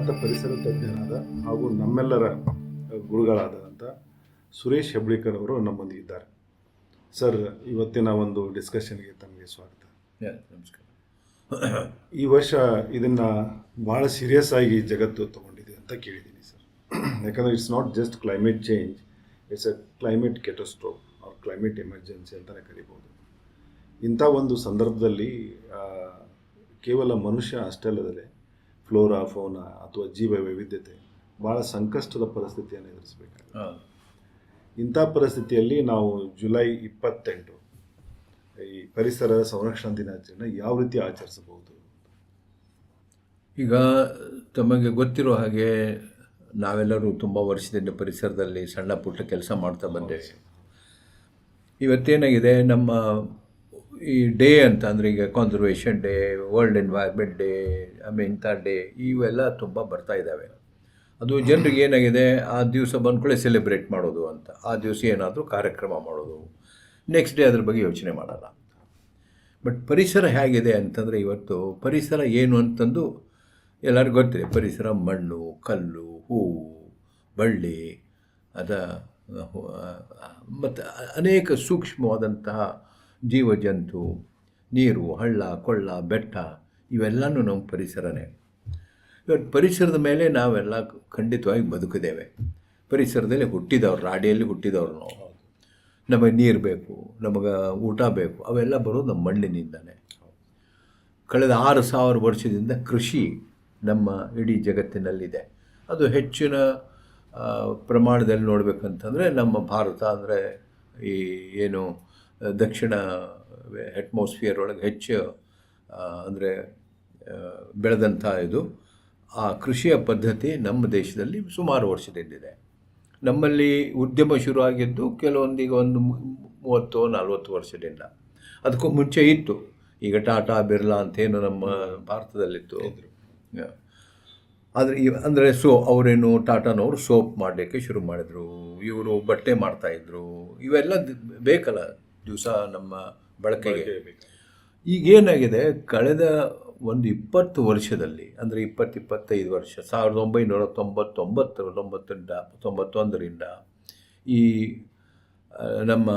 ಖ್ಯಾತ ಪರಿಸರ ತಜ್ಞರಾದ ಹಾಗೂ ನಮ್ಮೆಲ್ಲರ ಗುರುಗಳಾದಂಥ ಸುರೇಶ್ ಹೆಬ್ಳಿಕರ್ ಅವರು ನಮ್ಮೊಂದಿಗಿದ್ದಾರೆ. ಸರ್, ಇವತ್ತಿನ ಒಂದು ಡಿಸ್ಕಷನ್ಗೆ ತಮಗೆ ಸ್ವಾಗತ. ನಮಸ್ಕಾರ. ಈ ವರ್ಷ ಇದನ್ನು ಭಾಳ ಸೀರಿಯಸ್ ಆಗಿ ಜಗತ್ತು ತೊಗೊಂಡಿದೆ ಅಂತ ಕೇಳಿದ್ದೀನಿ ಸರ್. ಯಾಕಂದರೆ it's not just climate change, it's a climate catastrophe or climate emergency ಅಂತಲೇ ಕರಿಬೋದು. ಇಂಥ ಒಂದು ಸಂದರ್ಭದಲ್ಲಿ ಕೇವಲ ಮನುಷ್ಯ ಅಷ್ಟೇ ಅಲ್ಲದೆ ಫ್ಲೋರಾ, ಫೌನಾ ಅಥವಾ ಜೀವ ವೈವಿಧ್ಯತೆ ಭಾಳ ಸಂಕಷ್ಟದ ಪರಿಸ್ಥಿತಿಯನ್ನು ಎದುರಿಸಬೇಕಾಗುತ್ತೆ. ಇಂಥ ಪರಿಸ್ಥಿತಿಯಲ್ಲಿ ನಾವು ಜುಲೈ 28 ಈ ಪರಿಸರ ಸಂರಕ್ಷಣಾ ದಿನಾಚರಣೆ ಯಾವ ರೀತಿ ಆಚರಿಸಬಹುದು? ಈಗ ತಮಗೆ ಗೊತ್ತಿರೋ ಹಾಗೆ ನಾವೆಲ್ಲರೂ ತುಂಬ ವರ್ಷದಿಂದ ಪರಿಸರದಲ್ಲಿ ಸಣ್ಣ ಪುಟ್ಟ ಕೆಲಸ ಮಾಡ್ತಾ ಬಂದೇವೆ. ಇವತ್ತೇನಾಗಿದೆ, ನಮ್ಮ ಈ ಡೇ ಅಂತ ಅಂದರೆ ಈಗ conservation day, world environment day, ಇಂಥ ಡೇ ಇವೆಲ್ಲ ತುಂಬ ಬರ್ತಾ ಇದ್ದಾವೆ. ಅದು ಜನರಿಗೆ ಏನಾಗಿದೆ, ಆ ದಿವಸ ಬಂದ್ಕೊಳ್ಳೆ ಸೆಲೆಬ್ರೇಟ್ ಮಾಡೋದು ಅಂತ, ಆ ದಿವಸ ಏನಾದರೂ ಕಾರ್ಯಕ್ರಮ ಮಾಡೋದು, ನೆಕ್ಸ್ಟ್ ಡೇ ಅದ್ರ ಬಗ್ಗೆ ಯೋಚನೆ ಮಾಡಲ್ಲ. ಬಟ್ ಪರಿಸರ ಹೇಗಿದೆ ಅಂತಂದರೆ, ಇವತ್ತು ಪರಿಸರ ಏನು ಅಂತಂದು ಎಲ್ಲರಿಗೂ ಗೊತ್ತಿದೆ. ಪರಿಸರ ಮಣ್ಣು, ಕಲ್ಲು, ಹೂವು, ಬಳ್ಳಿ, ಮತ್ತು ಅನೇಕ ಸೂಕ್ಷ್ಮವಾದಂತಹ ಜೀವಜಂತು, ನೀರು, ಹಳ್ಳ, ಕೊಳ್ಳ, ಬೆಟ್ಟ ಇವೆಲ್ಲನೂ ನಮ್ಮ ಪರಿಸರನೇ. ಇವತ್ತು ಪರಿಸರದ ಮೇಲೆ ನಾವೆಲ್ಲ ಖಂಡಿತವಾಗಿ ಬದುಕಿದ್ದೇವೆ. ಪರಿಸರದಲ್ಲಿ ಹುಟ್ಟಿದವ್ರು, ರಾಡಿಯಲ್ಲಿ ಹುಟ್ಟಿದವ್ರು ನಾವು. ನಮಗೆ ನೀರು ಬೇಕು, ನಮಗೆ ಊಟ ಬೇಕು, ಅವೆಲ್ಲ ಬರೋದು ನಮ್ಮ ಮಣ್ಣಿನಿಂದಲೇ. ಕಳೆದ 6000 ವರ್ಷದಿಂದ ಕೃಷಿ ನಮ್ಮ ಇಡೀ ಜಗತ್ತಿನಲ್ಲಿದೆ. ಅದು ಹೆಚ್ಚಿನ ಪ್ರಮಾಣದಲ್ಲಿ ನೋಡಬೇಕಂತಂದರೆ ನಮ್ಮ ಭಾರತ ಅಂದರೆ ಈ ಏನು ದಕ್ಷಿಣ ಅಟ್ಮಾಸ್ಫಿಯರ್ ಒಳಗೆ ಹೆಚ್ಚು ಅಂದರೆ ಬೆಳೆದಂಥ ಇದು ಆ ಕೃಷಿಯ ಪದ್ಧತಿ ನಮ್ಮ ದೇಶದಲ್ಲಿ ಸುಮಾರು ವರ್ಷದಿಂದಿದೆ. ನಮ್ಮಲ್ಲಿ ಉದ್ಯಮ ಶುರುವಾಗಿದ್ದು ಕೆಲವೊಂದೀಗ ಒಂದು 30-40 ವರ್ಷದಿಂದ. ಅದಕ್ಕೂ ಮುಂಚೆ ಇತ್ತು. ಈಗ ಟಾಟಾ, ಬಿರ್ಲಾ ಅಂತೇನು ನಮ್ಮ ಭಾರತದಲ್ಲಿತ್ತು. ಆದರೆ ಅಂದರೆ ಅವರೇನು ಟಾಟಾನವರು ಸೋಪ್ ಮಾಡಲಿಕ್ಕೆ ಶುರು ಮಾಡಿದರು, ಇವರು ಬಟ್ಟೆ ಮಾಡ್ತಾಯಿದ್ರು. ಇವೆಲ್ಲ ಬೇಕಲ್ಲ ದಿವಸ ನಮ್ಮ ಬಳಕೆಗೆ. ಈಗೇನಾಗಿದೆ, ಕಳೆದ ಒಂದು 20 ವರ್ಷದಲ್ಲಿ ಅಂದರೆ 20-25 ವರ್ಷ, 1999-91ರಿಂದ ಈ ನಮ್ಮ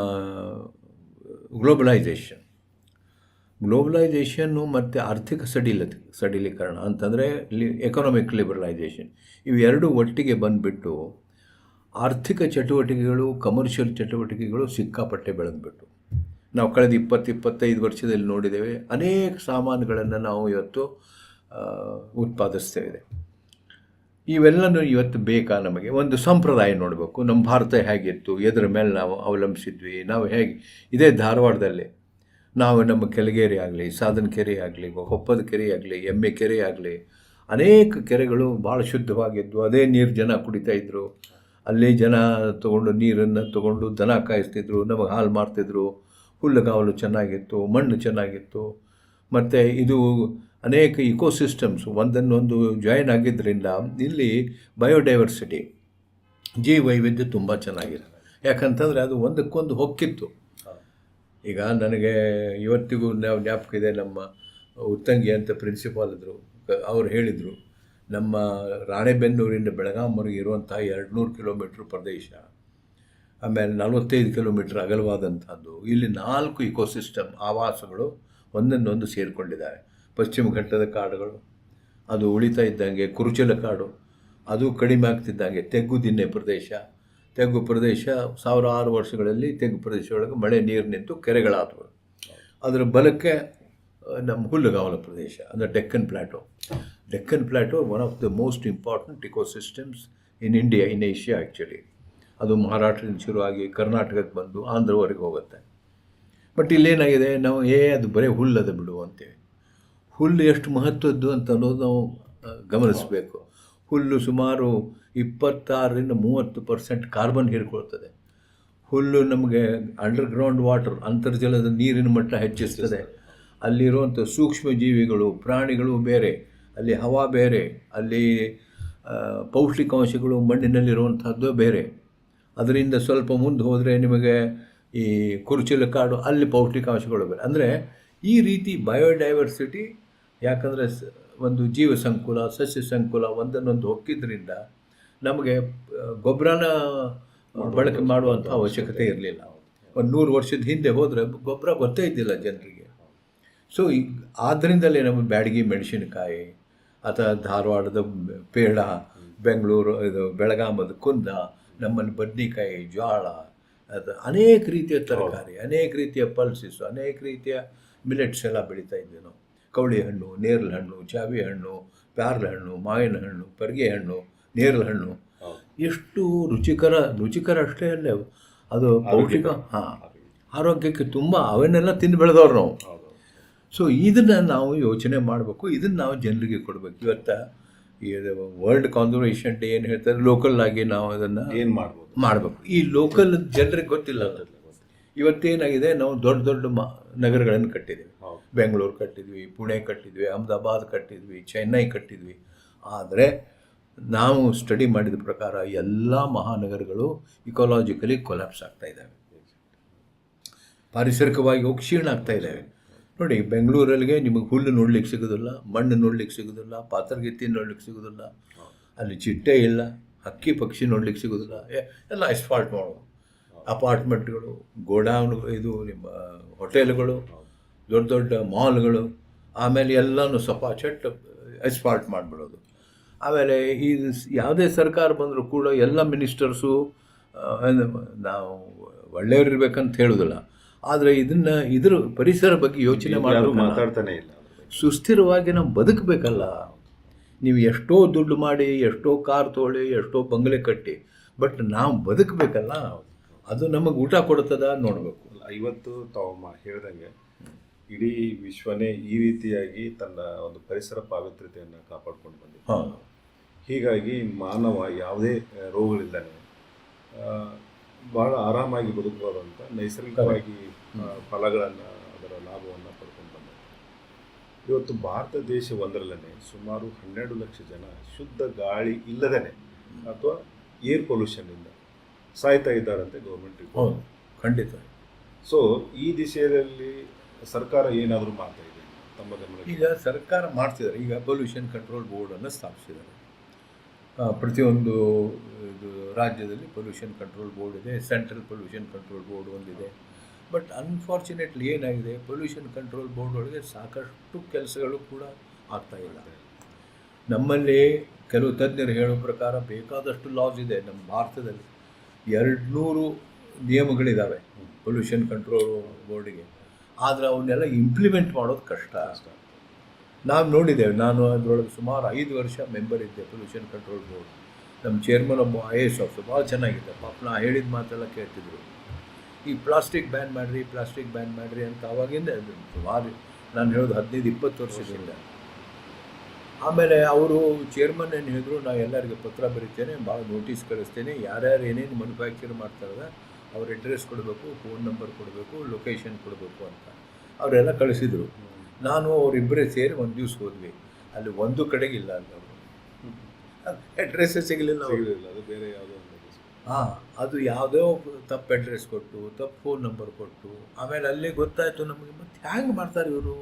ಗ್ಲೋಬಲೈಜೇಷನ್ನು ಮತ್ತು ಆರ್ಥಿಕ ಸಡಿಲೀಕರಣ ಅಂತಂದರೆ ಎಕನಾಮಿಕ್ ಲಿಬರಲೈಜೇಷನ್, ಇವೆರಡೂ ಒಟ್ಟಿಗೆ ಬಂದುಬಿಟ್ಟು ಆರ್ಥಿಕ ಚಟುವಟಿಕೆಗಳು, ಕಮರ್ಷಿಯಲ್ ಚಟುವಟಿಕೆಗಳು ಸಿಕ್ಕಾಪಟ್ಟೆ ಬೆಳೆದ್ಬಿಟ್ಟು ನಾವು ಕಳೆದ 20-25 ವರ್ಷದಲ್ಲಿ ನೋಡಿದ್ದೇವೆ. ಅನೇಕ ಸಾಮಾನುಗಳನ್ನು ನಾವು ಇವತ್ತು ಉತ್ಪಾದಿಸ್ತೇವೆ. ಇವೆಲ್ಲನೂ ಇವತ್ತು ಬೇಕಾ ನಮಗೆ? ಒಂದು ಸಂಪ್ರದಾಯ ನೋಡಬೇಕು. ನಮ್ಮ ಭಾರತ ಹೇಗಿತ್ತು, ಎದರ ಮೇಲೆ ನಾವು ಅವಲಂಬಿಸಿದ್ವಿ, ನಾವು ಹೇಗೆ. ಇದೇ ಧಾರವಾಡದಲ್ಲಿ ನಾವು ನಮ್ಮ ಕೆಳಗೇರಿ ಆಗಲಿ, ಸಾಧನ ಕೆರೆ ಆಗಲಿ, ಕೊಪ್ಪದ ಕೆರೆ ಆಗಲಿ, ಎಮ್ಮೆ ಕೆರೆ ಆಗಲಿ, ಅನೇಕ ಕೆರೆಗಳು ಭಾಳ ಶುದ್ಧವಾಗಿದ್ದು ಅದೇ ನೀರು ಜನ ಕುಡಿತಾಯಿದ್ರು. ಅಲ್ಲಿ ಜನ ನೀರನ್ನು ತೊಗೊಂಡು ದನ ಕಾಯಿಸ್ತಿದ್ರು, ನಮಗೆ ಹಾಲು ಮಾರ್ತಿದ್ರು. ಹುಲ್ಲುಗಾವಲು ಚೆನ್ನಾಗಿತ್ತು, ಮಣ್ಣು ಚೆನ್ನಾಗಿತ್ತು. ಮತ್ತು ಇದು ಅನೇಕ ಇಕೋಸಿಸ್ಟಮ್ಸ್ ಒಂದನ್ನೊಂದು ಜಾಯಿನ್ ಆಗಿದ್ದರಿಂದ ಇಲ್ಲಿ ಬಯೋಡೈವರ್ಸಿಟಿ, ಜೀವ ವೈವಿಧ್ಯ ತುಂಬ ಚೆನ್ನಾಗಿದೆ. ಯಾಕಂತಂದರೆ ಅದು ಒಂದಕ್ಕೊಂದು ಹೊಕ್ಕಿತ್ತು. ಈಗ ನನಗೆ ಇವತ್ತಿಗೂ ಜ್ಞಾಪಕ ಇದೆ, ನಮ್ಮ ಉತ್ತಂಗಿ ಅಂತ ಪ್ರಿನ್ಸಿಪಾಲ್ ಇದ್ದರು. ಅವ್ರು ಹೇಳಿದರು, ನಮ್ಮ ರಾಣೆಬೆನ್ನೂರಿಂದ ಬೆಳಗಾಂವರೆಗೆ ಇರುವಂತಹ 200 ಕಿಲೋಮೀಟ್ರ್ ಪ್ರದೇಶ, ಆಮೇಲೆ 45 ಕಿಲೋಮೀಟ್ರ್ ಅಗಲವಾದಂಥದ್ದು, ಇಲ್ಲಿ 4 ಇಕೋಸಿಸ್ಟಮ್ ಆವಾಸಗಳು ಒಂದನ್ನೊಂದು ಸೇರಿಕೊಂಡಿದ್ದಾವೆ. ಪಶ್ಚಿಮ ಘಟ್ಟದ ಕಾಡುಗಳು ಅದು ಉಳಿತಾ ಇದ್ದಂಗೆ, ಕುರುಚಲ ಕಾಡು ಅದು ಕಡಿಮೆ ಆಗ್ತಿದ್ದಂಗೆ, ತೆಗ್ಗು ಪ್ರದೇಶ ಸಾವಿರಾರು ವರ್ಷಗಳಲ್ಲಿ ತೆಗ್ಗು ಪ್ರದೇಶ ಒಳಗೆ ಮಳೆ ನೀರು ನಿಂತು ಕೆರೆಗಳಾದವು. ಅದರ ಬಲಕ್ಕೆ ನಮ್ಮ ಹುಲ್ಲುಗಾವಲ ಪ್ರದೇಶ ಅಂದರೆ Deccan plateau one of the most important ecosystems in India, in Asia actually. ಅದು ಮಹಾರಾಷ್ಟ್ರದಿಂದ ಶುರುವಾಗಿ ಕರ್ನಾಟಕಕ್ಕೆ ಬಂದು ಆಂಧ್ರವರೆಗೆ ಹೋಗುತ್ತೆ. ಬಟ್ ಇಲ್ಲೇನಾಗಿದೆ, ನಾವು ಅದು ಬರೀ ಹುಲ್ಲದ ಬಿಡು ಅಂತೇವೆ. ಹುಲ್ಲು ಎಷ್ಟು ಮಹತ್ವದ್ದು ಅಂತ ಅನ್ನೋದು ನಾವು ಗಮನಿಸಬೇಕು. ಹುಲ್ಲು ಸುಮಾರು 26-30% ಕಾರ್ಬನ್ ಹೀರ್ಕೊಳ್ತದೆ. ಹುಲ್ಲು ನಮಗೆ ಅಂಡರ್ಗ್ರೌಂಡ್ ವಾಟರ್, ಅಂತರ್ಜಲದ ನೀರಿನ ಮಟ್ಟ ಹೆಚ್ಚಿಸ್ತದೆ. ಅಲ್ಲಿರುವಂಥ ಸೂಕ್ಷ್ಮ ಜೀವಿಗಳು, ಪ್ರಾಣಿಗಳು ಬೇರೆ, ಅಲ್ಲಿ ಹವಾ ಬೇರೆ, ಅಲ್ಲಿ ಪೌಷ್ಟಿಕಾಂಶಗಳು ಮಣ್ಣಿನಲ್ಲಿರುವಂಥದ್ದು ಬೇರೆ. ಅದರಿಂದ ಸ್ವಲ್ಪ ಮುಂದೆ ಹೋದರೆ ನಿಮಗೆ ಈ ಕುರುಚಲ ಕಾಡು, ಅಲ್ಲಿ ಪೌಷ್ಟಿಕಾಂಶಗಳು ಬೇರೆ. ಅಂದರೆ ಈ ರೀತಿ ಬಯೋಡೈವರ್ಸಿಟಿ, ಯಾಕಂದರೆ ಒಂದು ಜೀವ ಸಂಕುಲ ಸಸ್ಯ ಸಂಕುಲ ಒಂದನ್ನೊಂದು ಹೊಕ್ಕಿದ್ರಿಂದ ನಮಗೆ ಗೊಬ್ಬರನ ಬಳಕೆ ಮಾಡುವಂಥ ಅವಶ್ಯಕತೆ ಇರಲಿಲ್ಲ. ಒಂದು 100 ವರ್ಷದ ಹಿಂದೆ ಹೋದರೆ ಗೊಬ್ಬರ ಗೊತ್ತೇ ಇದ್ದಿಲ್ಲ ಜನರಿಗೆ. ಸೊ ಆದ್ದರಿಂದಲೇ ನಮಗೆ ಬ್ಯಾಡಗಿ ಮೆಣಸಿನಕಾಯಿ ಅಥವಾ ಧಾರವಾಡದ ಪೇಡ, ಬೆಂಗಳೂರು ಇದು ಬೆಳಗಾಮದ ಕುಂದ, ನಮ್ಮಲ್ಲಿ ಬದ್ನಿಕಾಯಿ, ಜೋಳ, ಅದು ಅನೇಕ ರೀತಿಯ ತರಕಾರಿ, ಅನೇಕ ರೀತಿಯ ಪಲ್ಸಸ್, ಅನೇಕ ರೀತಿಯ ಮಿಲೆಟ್ಸ್ ಎಲ್ಲ ಬೆಳೀತಾ ಇದ್ವಿ ನಾವು. ಕವಳಿ ಹಣ್ಣು, ನೇರಳೆ ಹಣ್ಣು, ಚಾವಿ ಹಣ್ಣು, ಪ್ಯಾರ್ಲೆ ಹಣ್ಣು, ಮಾವಿನ ಹಣ್ಣು, ಪರ್ಗೆ ಹಣ್ಣು, ನೇರಳೆ ಹಣ್ಣು, ಎಷ್ಟು ರುಚಿಕರ ಅಷ್ಟೇ ಅಲ್ಲೇ ಅದು ಪೌಷ್ಟಿಕ, ಆರೋಗ್ಯಕ್ಕೆ ತುಂಬ ಅವನ್ನೆಲ್ಲ ತಿಂದು ಬೆಳೆದವ್ರು ನಾವು. ಸೊ ಇದನ್ನು ನಾವು ಯೋಚನೆ ಮಾಡಬೇಕು, ಇದನ್ನು ನಾವು ಜನರಿಗೆ ಕೊಡಬೇಕು. ಇವತ್ತು ಈ ವರ್ಲ್ಡ್ ಕಾನ್ಸರ್ವೇಷನ್ ಡೇ ಏನು ಹೇಳ್ತಾರೆ, ಲೋಕಲ್ ಆಗಿ ನಾವು ಅದನ್ನು ಏನು ಮಾಡಬೇಕು. ಈ ಲೋಕಲ್ ಜನರಿಗೆ ಗೊತ್ತಿಲ್ಲ. ಇವತ್ತೇನಾಗಿದೆ, ನಾವು ದೊಡ್ಡ ದೊಡ್ಡ ನಗರಗಳನ್ನು ಕಟ್ಟಿದ್ದೀವಿ. ಬೆಂಗಳೂರು ಕಟ್ಟಿದ್ವಿ, ಪುಣೆ ಕಟ್ಟಿದ್ವಿ, ಅಹಮದಾಬಾದ್ ಕಟ್ಟಿದ್ವಿ, ಚೆನ್ನೈ ಕಟ್ಟಿದ್ವಿ. ಆದರೆ ನಾವು ಸ್ಟಡಿ ಮಾಡಿದ ಪ್ರಕಾರ ಎಲ್ಲ ಮಹಾನಗರಗಳು ಇಕಾಲಜಿಕಲಿ ಕೊಲ್ಯಾಪ್ಸ್ ಆಗ್ತಾ ಇದ್ದಾವೆ, ಪಾರಿಸರಿಕವಾಗಿ ಹೋಗಿ ಕ್ಷೀಣ ಆಗ್ತಾ ಇದ್ದಾವೆ. ನೋಡಿ, ಬೆಂಗಳೂರಲ್ಲಿಗೆ ನಿಮಗೆ ಹುಲ್ಲು ನೋಡ್ಲಿಕ್ಕೆ ಸಿಗೋದಿಲ್ಲ, ಮಣ್ಣು ನೋಡ್ಲಿಕ್ಕೆ ಸಿಗೋದಿಲ್ಲ, ಪಾತ್ರಗಿತ್ತಿ ನೋಡ್ಲಿಕ್ಕೆ ಸಿಗೋದಿಲ್ಲ, ಅಲ್ಲಿ ಚಿಟ್ಟೆ ಇಲ್ಲ, ಹಕ್ಕಿ ಪಕ್ಷಿ ನೋಡ್ಲಿಕ್ಕೆ ಸಿಗೋದಿಲ್ಲ, ಎಲ್ಲ ಅಸ್ಫಾಲ್ಟ್ ಮಾಡೋದು, ಅಪಾರ್ಟ್ಮೆಂಟ್ಗಳು, ಗೋಡೌನ್, ಇದು ನಿಮ್ಮ ಹೋಟೆಲ್ಗಳು, ದೊಡ್ಡ ದೊಡ್ಡ ಮಾಲ್ಗಳು, ಆಮೇಲೆ ಎಲ್ಲನೂ ಸಪಾಚಟ್ ಅಸ್ಫಾಲ್ಟ್ ಮಾಡಿಬಿಡೋದು. ಆಮೇಲೆ ಈ ಯಾವುದೇ ಸರ್ಕಾರ ಬಂದರೂ ಕೂಡ ಎಲ್ಲ ಮಿನಿಸ್ಟರ್ಸು ನಾವು ಒಳ್ಳೆಯವರಿರ್ಬೇಕಂತ ಹೇಳೋದಿಲ್ಲ, ಆದರೆ ಇದ್ರ ಪರಿಸರ ಬಗ್ಗೆ ಯೋಚನೆ ಮಾಡೋದು ಮಾತಾಡ್ತಾನೆ ಇಲ್ಲ. ಸುಸ್ಥಿರವಾಗಿ ನಾವು ಬದುಕಬೇಕಲ್ಲ. ನೀವು ಎಷ್ಟೋ ದುಡ್ಡು ಮಾಡಿ, ಎಷ್ಟೋ ಕಾರ್ ತೊಗೊಳ್ಳಿ, ಎಷ್ಟೋ ಬಂಗಲೆ ಕಟ್ಟಿ, ಬಟ್ ನಾವು ಬದುಕಬೇಕಲ್ಲ, ಅದು ನಮಗೆ ಊಟ ಕೊಡ್ತದ ನೋಡಬೇಕು. ಇವತ್ತು ತಾವು ಹೇಳ್ದಂಗೆ ಇಡೀ ವಿಶ್ವನೇ ಈ ರೀತಿಯಾಗಿ ತನ್ನ ಒಂದು ಪರಿಸರ ಪಾವಿತ್ರ್ಯತೆಯನ್ನು ಕಾಪಾಡ್ಕೊಂಡು ಬಂದಿದೆ. ಹೀಗಾಗಿ ಮಾನವ ಯಾವುದೇ ರೋಗಗಳಿದ್ದಾನೆ ಬಹಳ ಆರಾಮಾಗಿ ಬದುಕಬಹುದಂತ ನೈಸರ್ಗಿಕವಾಗಿ ಫಲಗಳನ್ನು, ಅದರ ಲಾಭವನ್ನು ಪಡ್ಕೊಂಡು ಬಂದಿದೆ. ಇವತ್ತು ಭಾರತ ದೇಶ ಒಂದರಲ್ಲೇ ಸುಮಾರು 12 ಲಕ್ಷ ಜನ ಶುದ್ಧ ಗಾಳಿ ಇಲ್ಲದೇ ಅಥವಾ ಏರ್ ಪೊಲ್ಯೂಷನ್ನಿಂದ ಸಾಯ್ತಾ ಇದ್ದಾರಂತೆ ಗೌರ್ಮೆಂಟ್ ರಿಪೋರ್ಟ್. ಖಂಡಿತ. ಸೊ ಈ ದಿಶೆಯಲ್ಲಿ ಸರ್ಕಾರ ಏನಾದರೂ ಮಾಡ್ತಾ ಇದೆ ತಮ್ಮ ಗಮನ? ಈಗ ಸರ್ಕಾರ ಮಾಡ್ತಿದ್ದಾರೆ. ಈಗ ಪೊಲ್ಯೂಷನ್ ಕಂಟ್ರೋಲ್ ಬೋರ್ಡನ್ನು ಸ್ಥಾಪಿಸಿದ್ದಾರೆ. ಪ್ರತಿಯೊಂದು ಇದು ರಾಜ್ಯದಲ್ಲಿ ಪೊಲ್ಯೂಷನ್ ಕಂಟ್ರೋಲ್ ಬೋರ್ಡ್ ಇದೆ, ಸೆಂಟ್ರಲ್ ಪೊಲ್ಯೂಷನ್ ಕಂಟ್ರೋಲ್ ಬೋರ್ಡ್ ಒಂದಿದೆ. ಬಟ್ ಅನ್ಫಾರ್ಚುನೇಟ್ಲಿ ಏನಾಗಿದೆ, ಪೊಲ್ಯೂಷನ್ ಕಂಟ್ರೋಲ್ ಬೋರ್ಡ್ ಒಳಗೆ ಸಾಕಷ್ಟು ಕೆಲಸಗಳು ಕೂಡ ಆಗ್ತಾಯಿಲ್ಲ. ನಮ್ಮಲ್ಲಿ ಕೆಲವು ತಜ್ಞರು ಹೇಳೋ ಪ್ರಕಾರ ಬೇಕಾದಷ್ಟು ಲಾಸ್ ಇದೆ ನಮ್ಮ ಭಾರತದಲ್ಲಿ. 200 ನಿಯಮಗಳಿದ್ದಾವೆ ಪೊಲ್ಯೂಷನ್ ಕಂಟ್ರೋಲ್ ಬೋರ್ಡಿಗೆ, ಆದರೆ ಅವನ್ನೆಲ್ಲ ಇಂಪ್ಲಿಮೆಂಟ್ ಮಾಡೋದು ಕಷ್ಟ. ನಾವು ನೋಡಿದ್ದೇವೆ. ನಾನು ಅದರೊಳಗೆ ಸುಮಾರು 5 ವರ್ಷ ಮೆಂಬರ್ ಇದ್ದೆ ಪೊಲ್ಯೂಷನ್ ಕಂಟ್ರೋಲ್ ಬೋರ್ಡ್. ನಮ್ಮ ಚೇರ್ಮನ್ ಒಬ್ಬ IAS ಆಫೀಸರ್ ಭಾಳ ಚೆನ್ನಾಗಿದ್ದೆ. ಪಾಪ ನಾ ಹೇಳಿದ ಮಾತೆಲ್ಲ ಕೇಳ್ತಿದ್ರು. ಈ ಪ್ಲಾಸ್ಟಿಕ್ ಬ್ಯಾನ್ ಮಾಡಿರಿ ಅಂತ ಆವಾಗಿಂದ ಸುಮಾರು ನಾನು ಹೇಳೋದು 15-20 ವರ್ಷದಿಂದ. ಆಮೇಲೆ ಅವರು ಚೇರ್ಮನ್ ಏನು ಹೇಳಿದ್ರು, ನಾನು ಎಲ್ಲರಿಗೆ ಪತ್ರ ಬರೀತೇನೆ, ಭಾಳ ನೋಟಿಸ್ ಕಳಿಸ್ತೇನೆ, ಯಾರ್ಯಾರು ಏನೇನು ಮ್ಯಾನುಫ್ಯಾಕ್ಚರ್ ಮಾಡ್ತಾರಲ್ಲ ಅವ್ರ ಅಡ್ರೆಸ್ ಕೊಡಬೇಕು, ಫೋನ್ ನಂಬರ್ ಕೊಡಬೇಕು, ಲೊಕೇಶನ್ ಕೊಡಬೇಕು ಅಂತ ಅವರೆಲ್ಲ ಕಳಿಸಿದರು. ನಾನು ಅವರಿಬ್ಬರೇ ಸೇರಿ ಒಂದು ದಿವಸ ಹೋದ್ವಿ. ಅಲ್ಲಿ ಒಂದು ಕಡೆಗಿಲ್ಲ, ಅಲ್ಲಿ ಅವರು ಅಡ್ರೆಸ್ಸೇ ಸಿಗಲಿಲ್ಲ. ಅದು ಬೇರೆ ಯಾವುದೋ ಅದು ಯಾವುದೋ ತಪ್ಪು ಅಡ್ರೆಸ್ ಕೊಟ್ಟು, ತಪ್ಪು ಫೋನ್ ನಂಬರ್ ಕೊಟ್ಟು, ಆಮೇಲೆ ಅಲ್ಲೇ ಗೊತ್ತಾಯಿತು ನಮಗೆ, ಮತ್ತು ಹ್ಯಾಂಗೆ ಮಾಡ್ತಾರೆ ಇವರು,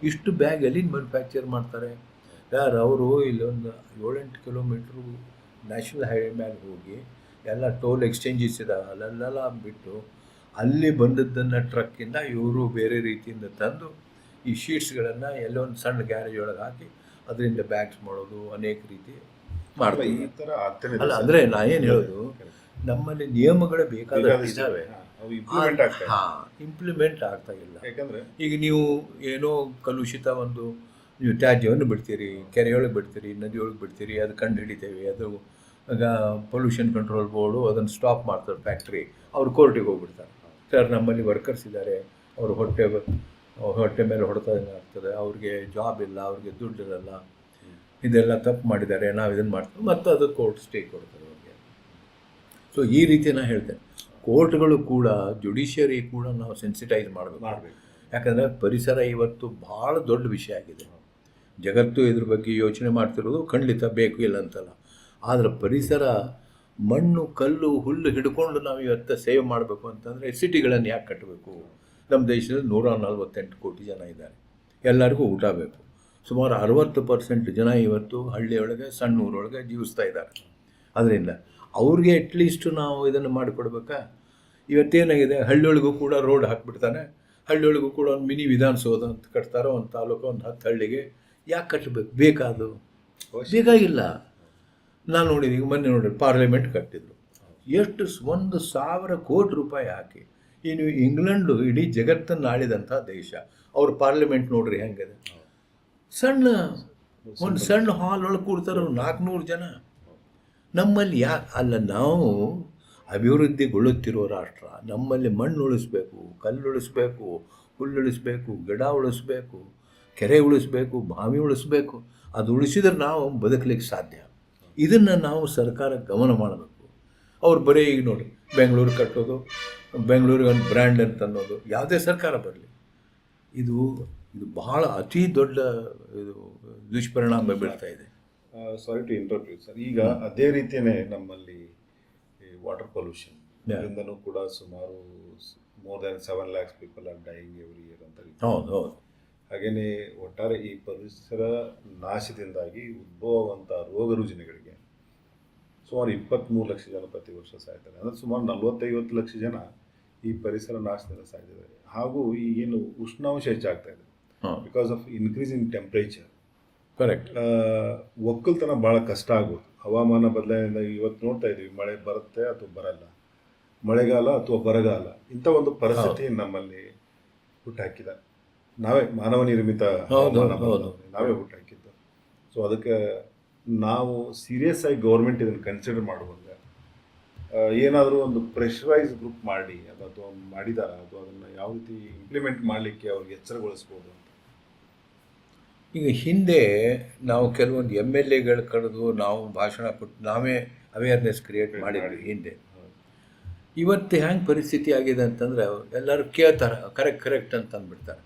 ಇಷ್ಟು ಬ್ಯಾಗ್ ಎಲ್ಲಿಂದ ಮ್ಯಾನುಫ್ಯಾಕ್ಚರ್ ಮಾಡ್ತಾರೆ? ಅವರು ಇಲ್ಲೊಂದು 7-8 ಕಿಲೋಮೀಟ್ರು ನ್ಯಾಷನಲ್ ಹೈವೇ ಮೇಲೆ ಹೋಗಿ ಎಲ್ಲ ಟೋಲ್ ಎಕ್ಸ್ಚೇಂಜಸ್ ಇದ್ದಾವೆ, ಅಲ್ಲೆಲ್ಲ ಬಿಟ್ಟು ಅಲ್ಲಿ ಬಂದದ್ದನ್ನು ಟ್ರಕ್ಕಿಂದ ಇವರು ಬೇರೆ ರೀತಿಯಿಂದ ತಂದು ಈ ಶೀಟ್ಸ್ಗಳನ್ನು ಎಲ್ಲೋ ಒಂದು ಸಣ್ಣ ಗ್ಯಾರೇಜ್ ಒಳಗೆ ಹಾಕಿ ಅದರಿಂದ ಬ್ಯಾಗ್ಸ್ ಮಾಡೋದು, ಅನೇಕ ರೀತಿ ಮಾಡ್ತೀವಿ. ಅಲ್ಲ, ಅಂದರೆ ನಾ ಏನು ಹೇಳೋದು, ನಮ್ಮಲ್ಲಿ ನಿಯಮಗಳೇ ಬೇಕಾದಷ್ಟು ಇದ್ದಾವೆ, ಇಂಪ್ಲಿಮೆಂಟ್ ಆಗ್ತಾ ಇಲ್ಲ. ಯಾಕಂದರೆ ಈಗ ನೀವು ಏನೋ ಕಲುಷಿತ ಒಂದು ನೀವು ತ್ಯಾಜ್ಯವನ್ನು ಬಿಡ್ತೀರಿ, ಕೆರೆಯೊಳಗೆ ಬಿಡ್ತೀರಿ, ನದಿಯೊಳಗೆ ಬಿಡ್ತೀರಿ, ಅದು ಕಂಡು ಹಿಡಿತೇವೆ. ಅದು ಈಗ ಪೊಲ್ಯೂಷನ್ ಕಂಟ್ರೋಲ್ ಬೋರ್ಡು ಅದನ್ನು ಸ್ಟಾಪ್ ಮಾಡ್ತಾರೆ, ಫ್ಯಾಕ್ಟ್ರಿ ಅವ್ರು ಕೋರ್ಟಿಗೆ ಹೋಗ್ಬಿಡ್ತಾರೆ. ಸರ್, ನಮ್ಮಲ್ಲಿ ವರ್ಕರ್ಸ್ ಇದ್ದಾರೆ, ಅವರು ಹೊಟ್ಟೆ ಮೇಲೆ ಹೊಡೆತ ಆಗ್ತದೆ, ಅವ್ರಿಗೆ ಜಾಬ್ ಇಲ್ಲ, ಅವ್ರಿಗೆ ದುಡ್ಡು ಇರಲ್ಲ, ಇದೆಲ್ಲ ತಪ್ಪು ಮಾಡಿದ್ದಾರೆ, ನಾವು ಇದನ್ನು ಮಾಡ್ತೀವಿ, ಮತ್ತು ಅದು ಕೋರ್ಟ್ ಸ್ಟೇ ಕೊಡ್ತಾರೆ ಅವ್ರಿಗೆ. ಸೊ ಈ ರೀತಿ ನಾನು ಹೇಳ್ತೇನೆ, ಕೋರ್ಟ್ಗಳು ಕೂಡ, ಜುಡಿಷಿಯರಿ ಕೂಡ ನಾವು ಸೆನ್ಸಿಟೈಸ್ ಮಾಡಬೇಕು. ಯಾಕಂದರೆ ಪರಿಸರ ಇವತ್ತು ಭಾಳ ದೊಡ್ಡ ವಿಷಯ ಆಗಿದೆ. ಜಗತ್ತು ಇದ್ರ ಬಗ್ಗೆ ಯೋಚನೆ ಮಾಡ್ತಿರೋದು ಖಂಡಿತ ಬೇಕು, ಇಲ್ಲ ಅಂತಲ್ಲ. ಆದರೆ ಪರಿಸರ, ಮಣ್ಣು, ಕಲ್ಲು, ಹುಲ್ಲು ಹಿಡ್ಕೊಂಡು ನಾವು ಇವತ್ತು ಸೇವ್ ಮಾಡಬೇಕು ಅಂತಂದರೆ ಸಿಟಿಗಳನ್ನು ಯಾಕೆ ಕಟ್ಟಬೇಕು? ನಮ್ಮ ದೇಶದಲ್ಲಿ 148 ಕೋಟಿ ಜನ ಇದ್ದಾರೆ, ಎಲ್ಲರಿಗೂ ಊಟ ಬೇಕು. ಸುಮಾರು 60% ಜನ ಇವತ್ತು ಹಳ್ಳಿಯೊಳಗೆ ಸಣ್ಣ ಊರೊಳಗೆ ಜೀವಿಸ್ತಾ ಇದ್ದಾರೆ. ಅದರಿಂದ ಅವ್ರಿಗೆ ಅಟ್ಲೀಸ್ಟು ನಾವು ಇದನ್ನು ಮಾಡಿಕೊಡ್ಬೇಕಾ? ಇವತ್ತೇನಾಗಿದೆ, ಹಳ್ಳಿಯೊಳಗೂ ಕೂಡ ರೋಡ್ ಹಾಕ್ಬಿಡ್ತಾನೆ, ಹಳ್ಳಿಯೊಳಗೂ ಕೂಡ ಒಂದು ಮಿನಿ ವಿಧಾನಸೌಧ ಅಂತ ಕಟ್ತಾರೋ, ಒಂದು ತಾಲೂಕು, ಒಂದು 10 ಹಳ್ಳಿಗೆ. ಯಾಕೆ ಕಟ್ಟಬೇಕು? ಬೇಕಾದು? ಬೇಕಾಗಿಲ್ಲ. ನಾನು ನೋಡಿದ್ದೀನಿ, ಮೊನ್ನೆ ನೋಡಿ ಪಾರ್ಲಿಮೆಂಟ್ ಕಟ್ಟಿದ್ರು. ಎಷ್ಟು 1,000 ಕೋಟಿ ರೂಪಾಯಿ ಹಾಕಿ. ಇನ್ನು ಇಂಗ್ಲೆಂಡು ಇಡೀ ಜಗತ್ತನ್ನು ಆಳಿದಂಥ ದೇಶ. ಅವ್ರ ಪಾರ್ಲಿಮೆಂಟ್ ನೋಡ್ರಿ ಹೆಂಗಿದೆ. ಒಂದು ಸಣ್ಣ ಹಾಲ್ ಒಳಗೆ ಕೂಡ್ತಾರೆ 400 ಜನ. ನಮ್ಮಲ್ಲಿ ಅಲ್ಲ, ನಾವು ಅಭಿವೃದ್ಧಿಗೊಳ್ಳುತ್ತಿರೋ ರಾಷ್ಟ್ರ. ನಮ್ಮಲ್ಲಿ ಮಣ್ಣು ಉಳಿಸ್ಬೇಕು, ಕಲ್ಲು ಉಳಿಸ್ಬೇಕು, ಹುಲ್ಲು ಉಳಿಸ್ಬೇಕು, ಗಿಡ ಉಳಿಸ್ಬೇಕು, ಕೆರೆ ಉಳಿಸ್ಬೇಕು, ಬಾವಿ ಉಳಿಸ್ಬೇಕು. ಅದು ಉಳಿಸಿದ್ರೆ ನಾವು ಬದುಕಲಿಕ್ಕೆ ಸಾಧ್ಯ. ಇದನ್ನು ನಾವು ಸರ್ಕಾರ ಗಮನ ಮಾಡಬೇಕು. ಅವ್ರು ಬರೀ ಈಗ ನೋಡಿ ಬೆಂಗಳೂರು ಕಟ್ಟೋದು, ಬೆಂಗಳೂರಿಗೆ ಒಂದು ಬ್ರ್ಯಾಂಡ್ ಅಂತ ಅನ್ನೋದು. ಯಾವುದೇ ಸರ್ಕಾರ ಬರಲಿ, ಇದು ಬಹಳ ಅತಿ ದೊಡ್ಡ ಇದು ದುಷ್ಪರಿಣಾಮ ಬೀಳ್ತಾ ಇದೆ. Sorry to interrupt you sir. ಈಗ ಅದೇ ರೀತಿಯೇ ನಮ್ಮಲ್ಲಿ ಈ ವಾಟರ್ ಪೊಲ್ಯೂಷನ್ ಇದರಿಂದನೂ ಕೂಡ ಸುಮಾರು more than 7 lakhs people are dying every year ಅಂತ. ಹೌದು ಹೌದು. ಹಾಗೆಯೇ ಒಟ್ಟಾರೆ ಈ ಪರಿಸರ ನಾಶದಿಂದಾಗಿ ಉದ್ಭವವಂಥ ರೋಗ ರುಜಿನಗಳಿಗೆ ಸುಮಾರು 23 ಲಕ್ಷ ಜನ ಪ್ರತಿ ವರ್ಷ ಸಾಯ್ತಾರೆ. ಅಂದರೆ ಸುಮಾರು 40-50 ಲಕ್ಷ ಜನ ಈ ಪರಿಸರ ನಾಶದಿಂದ ಸಾಯ್ತಿದ್ದಾರೆ. ಹಾಗೂ ಈಗೇನು ಉಷ್ಣಾಂಶ ಹೆಚ್ಚಾಗ್ತಾ ಇದೆ because of increase in temperature. Correct. ಒಕ್ಕಲ್ತನ ಭಾಳ ಕಷ್ಟ ಆಗೋದು. ಹವಾಮಾನ ಬದಲಾವಣೆಯಿಂದ ಇವತ್ತು ನೋಡ್ತಾ ಇದ್ದೀವಿ, ಮಳೆ ಬರುತ್ತೆ ಅಥವಾ ಬರಲ್ಲ, ಮಳೆಗಾಲ ಅಥವಾ ಬರಗಾಲ, ಇಂಥ ಒಂದು ಪರಿಸ್ಥಿತಿ ನಮ್ಮಲ್ಲಿ ಹುಟ್ಟಾಕಿದ ನಾವೇ, ಮಾನವ ನಿರ್ಮಿತ ನಾವೇ ಹುಟ್ಟಾಕಿದ್ದು. ಸೊ ಅದಕ್ಕೆ ನಾವು ಸೀರಿಯಸ್ ಆಗಿ ಗೌರ್ಮೆಂಟ್ ಇದನ್ನು ಕನ್ಸಿಡರ್ ಮಾಡುವಾಗ ಏನಾದರೂ ಒಂದು ಪ್ರೆಷರೈಸ್ ಗ್ರೂಪ್ ಮಾಡಿ ಅಥವಾ ಮಾಡಿದಾರ, ಅಥವಾ ಅದನ್ನು ಯಾವ ರೀತಿ ಇಂಪ್ಲಿಮೆಂಟ್ ಮಾಡಲಿಕ್ಕೆ ಅವ್ರಿಗೆ ಎಚ್ಚರಗೊಳಿಸ್ಬೋದು ಅಂತ. ಈಗ ಹಿಂದೆ ನಾವು ಕೆಲವೊಂದು MLAಗಳು ಕರೆದು ನಾವು ಭಾಷಣ ಕೊಟ್ಟು ನಾವೇ ಅವೇರ್ನೆಸ್ ಕ್ರಿಯೇಟ್ ಮಾಡಿದ್ವಿ ಹಿಂದೆ. ಇವತ್ತು ಹೆಂಗೆ ಪರಿಸ್ಥಿತಿ ಆಗಿದೆ ಅಂತಂದರೆ ಎಲ್ಲರೂ ಕೇಳ್ತಾರೆ, ಕರೆಕ್ಟ್ ಅಂತ ಅಂದ್ಬಿಡ್ತಾರೆ.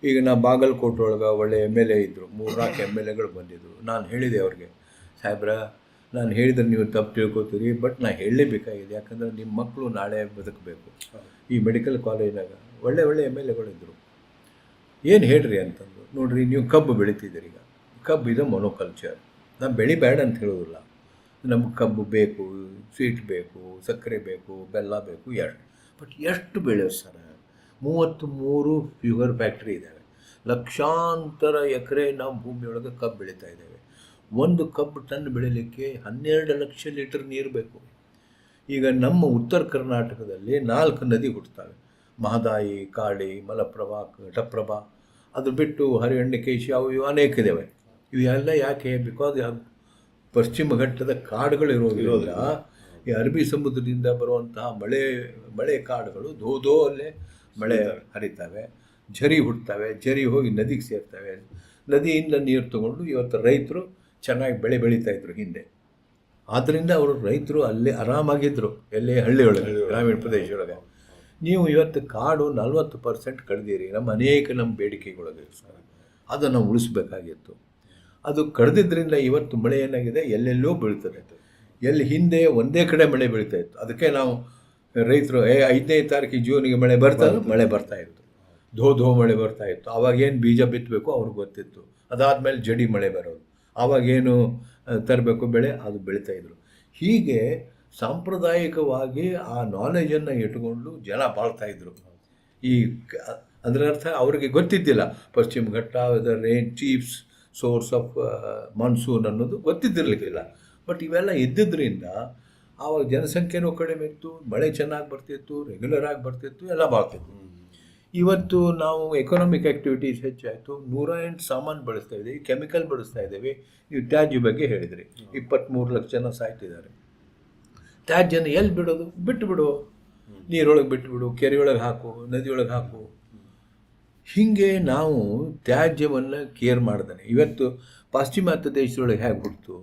ಈಗ ನಾವು ಬಾಗಲಕೋಟೆ ಒಳಗೆ ಒಳ್ಳೆ MLA ಇದ್ದರು, 3-4 MLAಗಳು ಬಂದಿದ್ದರು. ನಾನು ಹೇಳಿದೆ ಅವ್ರಿಗೆ, ಸಾಹೇಬ್ರ, ನಾನು ಹೇಳಿದ್ರೆ ನೀವು ತಪ್ಪು ತಿಳ್ಕೊತೀರಿ, ಬಟ್ ನಾನು ಹೇಳಲೇಬೇಕಾಗಿದೆ. ಯಾಕಂದರೆ ನಿಮ್ಮ ಮಕ್ಕಳು ನಾಳೆ ಬದುಕಬೇಕು. ಈ ಮೆಡಿಕಲ್ ಕಾಲೇಜಿನಾಗ ಒಳ್ಳೆ MLAಗಳಿದ್ದರು. ಏನು ಹೇಳ್ರಿ ಅಂತಂದು, ನೋಡಿರಿ ನೀವು ಕಬ್ಬು ಬೆಳಿತಿದ್ದೀರಿ. ಈಗ ಕಬ್ಬು ಇದು ಮೊನೋಕಲ್ಚರ್. ನಾನು ಬೆಳಿಬೇಡ ಅಂತ ಹೇಳೋದಿಲ್ಲ. ನಮ್ಗೆ ಕಬ್ಬು ಬೇಕು, ಸ್ವೀಟ್ ಬೇಕು, ಸಕ್ಕರೆ ಬೇಕು, ಬೆಲ್ಲ ಬೇಕು, ಬಟ್ ಎಷ್ಟು ಬೆಳೆಯೋ ಸರ್? 33 ಶುಗರ್ ಫ್ಯಾಕ್ಟ್ರಿ ಇದ್ದಾವೆ. ಲಕ್ಷಾಂತರ ಎಕರೆ ನಾವು ಭೂಮಿಯೊಳಗೆ ಕಬ್ಬು ಬೆಳೀತಾ ಇದ್ದೇವೆ. ಒಂದು ಕಬ್ಬು ಟನ್ ಬೆಳೀಲಿಕ್ಕೆ 12 ಲಕ್ಷ ಲೀಟರ್ ನೀರು ಬೇಕು. ಈಗ ನಮ್ಮ ಉತ್ತರ ಕರ್ನಾಟಕದಲ್ಲಿ 4 ನದಿ ಹುಟ್ಟುತ್ತವೆ. ಮಹದಾಯಿ, ಕಾಳಿ, ಮಲಪ್ರಭಾ, ಘಟಪ್ರಭಾ. ಅದು ಬಿಟ್ಟು ಹರಿಹಣ್ಣಿಕೇಶಿ, ಅವು ಇವು ಅನೇಕ ಇದ್ದಾವೆ. ಇವೆಲ್ಲ ಯಾಕೆ? ಬಿಕಾಸ್ ಪಶ್ಚಿಮ ಘಟ್ಟದ ಕಾಡುಗಳಿರೋದ್ರಿಂದ ಈ ಅರಬ್ಬಿ ಸಮುದ್ರದಿಂದ ಬರುವಂತಹ ಮಳೆ ಕಾಡುಗಳು ಧೋ ಅಲ್ಲೇ ಮಳೆ ಹರಿತವೆ, ಝರಿ ಹುಡ್ತವೆ, ಝರಿ ಹೋಗಿ ನದಿಗೆ ಸೇರ್ತವೆ. ನದಿಯಿಂದ ನೀರು ತಗೊಂಡು ಇವತ್ತು ರೈತರು ಚೆನ್ನಾಗಿ ಬೆಳೀತಾಯಿದ್ರು ಹಿಂದೆ. ಆದ್ದರಿಂದ ಅವರು ರೈತರು ಅಲ್ಲೇ ಆರಾಮಾಗಿದ್ದರು, ಎಲ್ಲೇ ಹಳ್ಳಿಯೊಳಗೆ, ಗ್ರಾಮೀಣ ಪ್ರದೇಶದೊಳಗೆ. ನೀವು ಇವತ್ತು ಕಾಡು 40% ಕಳೆದಿರಿ. ನಮ್ಮ ಬೇಡಿಕೆಗೊಳಗೆ ಅದನ್ನು ನಾವು ಉಳಿಸ್ಬೇಕಾಗಿತ್ತು. ಅದು ಕಳೆದಿದ್ದರಿಂದ ಇವತ್ತು ಮಳೆ ಏನಾಗಿದೆ, ಎಲ್ಲೆಲ್ಲೋ ಬೀಳ್ತದೆ. ಎಲ್ಲಿ ಹಿಂದೆ ಒಂದೇ ಕಡೆ ಮಳೆ ಬೀಳ್ತಾ ಇತ್ತು. ಅದಕ್ಕೆ ನಾವು ರೈತರು 5ನೇ ತಾರೀಕಿಗೆ ಜೂನಿಗೆ ಮಳೆ ಬರ್ತಾಯಿತ್ತು, ಧೋ ಮಳೆ ಬರ್ತಾಯಿತ್ತು. ಆವಾಗೇನು ಬೀಜ ಬಿತ್ತಬೇಕು ಅವ್ರಿಗೆ ಗೊತ್ತಿತ್ತು. ಅದಾದಮೇಲೆ ಜಡಿ ಮಳೆ ಬರೋದು. ಆವಾಗೇನು ತರಬೇಕು ಬೆಳೆ, ಅದು ಬೆಳೀತಾಯಿದ್ರು. ಹೀಗೆ ಸಾಂಪ್ರದಾಯಿಕವಾಗಿ ಆ ನಾಲೆಜನ್ನು ಇಟ್ಕೊಂಡು ಜನ ಬಾಳ್ತಾಯಿದ್ರು. ಅದರ ಅರ್ಥ ಅವ್ರಿಗೆ ಗೊತ್ತಿದ್ದಿಲ್ಲ ಪಶ್ಚಿಮ ಘಟ್ಟ rain chiefs source of monsoon ಅನ್ನೋದು ಗೊತ್ತಿದ್ದಿರಲಿಕ್ಕಿಲ್ಲ. ಬಟ್ ಇವೆಲ್ಲ ಇದ್ದಿದ್ದರಿಂದ ಆವಾಗ ಜನಸಂಖ್ಯೆನೂ ಕಡಿಮೆ ಇತ್ತು, ಮಳೆ ಚೆನ್ನಾಗಿ ಬರ್ತಿತ್ತು, ರೆಗ್ಯುಲರ್ ಆಗಿ ಬರ್ತಿತ್ತು, ಎಲ್ಲ ಬರ್ತಿತ್ತು. ಇವತ್ತು ನಾವು ಎಕನಾಮಿಕ್ ಆ್ಯಕ್ಟಿವಿಟೀಸ್ ಹೆಚ್ಚಾಯಿತು, 108 ಸಾಮಾನು ಬಳಸ್ತಾ ಇದ್ದೀವಿ, ಕೆಮಿಕಲ್ ಬಳಸ್ತಾ ಇದ್ದೀವಿ. ನೀವು ತ್ಯಾಜ್ಯ ಬಗ್ಗೆ ಹೇಳಿದ್ರಿ, 23 ಲಕ್ಷ ಜನ ಸಾಯ್ತಿದ್ದಾರೆ. ತ್ಯಾಜ್ಯನ ಎಲ್ಲಿ ಬಿಡೋದು? ಬಿಟ್ಟುಬಿಡು, ನೀರೊಳಗೆ ಬಿಟ್ಟುಬಿಡು, ಕೆರೆಯೊಳಗೆ ಹಾಕು, ನದಿಯೊಳಗೆ ಹಾಕು. ಹೀಗೆ ನಾವು ತ್ಯಾಜ್ಯವನ್ನು ಕೇರ್ ಮಾಡ್ದಾನೆ. ಇವತ್ತು ಪಾಶ್ಚಿಮಾತ್ಯ ದೇಶದೊಳಗೆ ಹೇಗೆ ಹುಟ್ಟಿತು,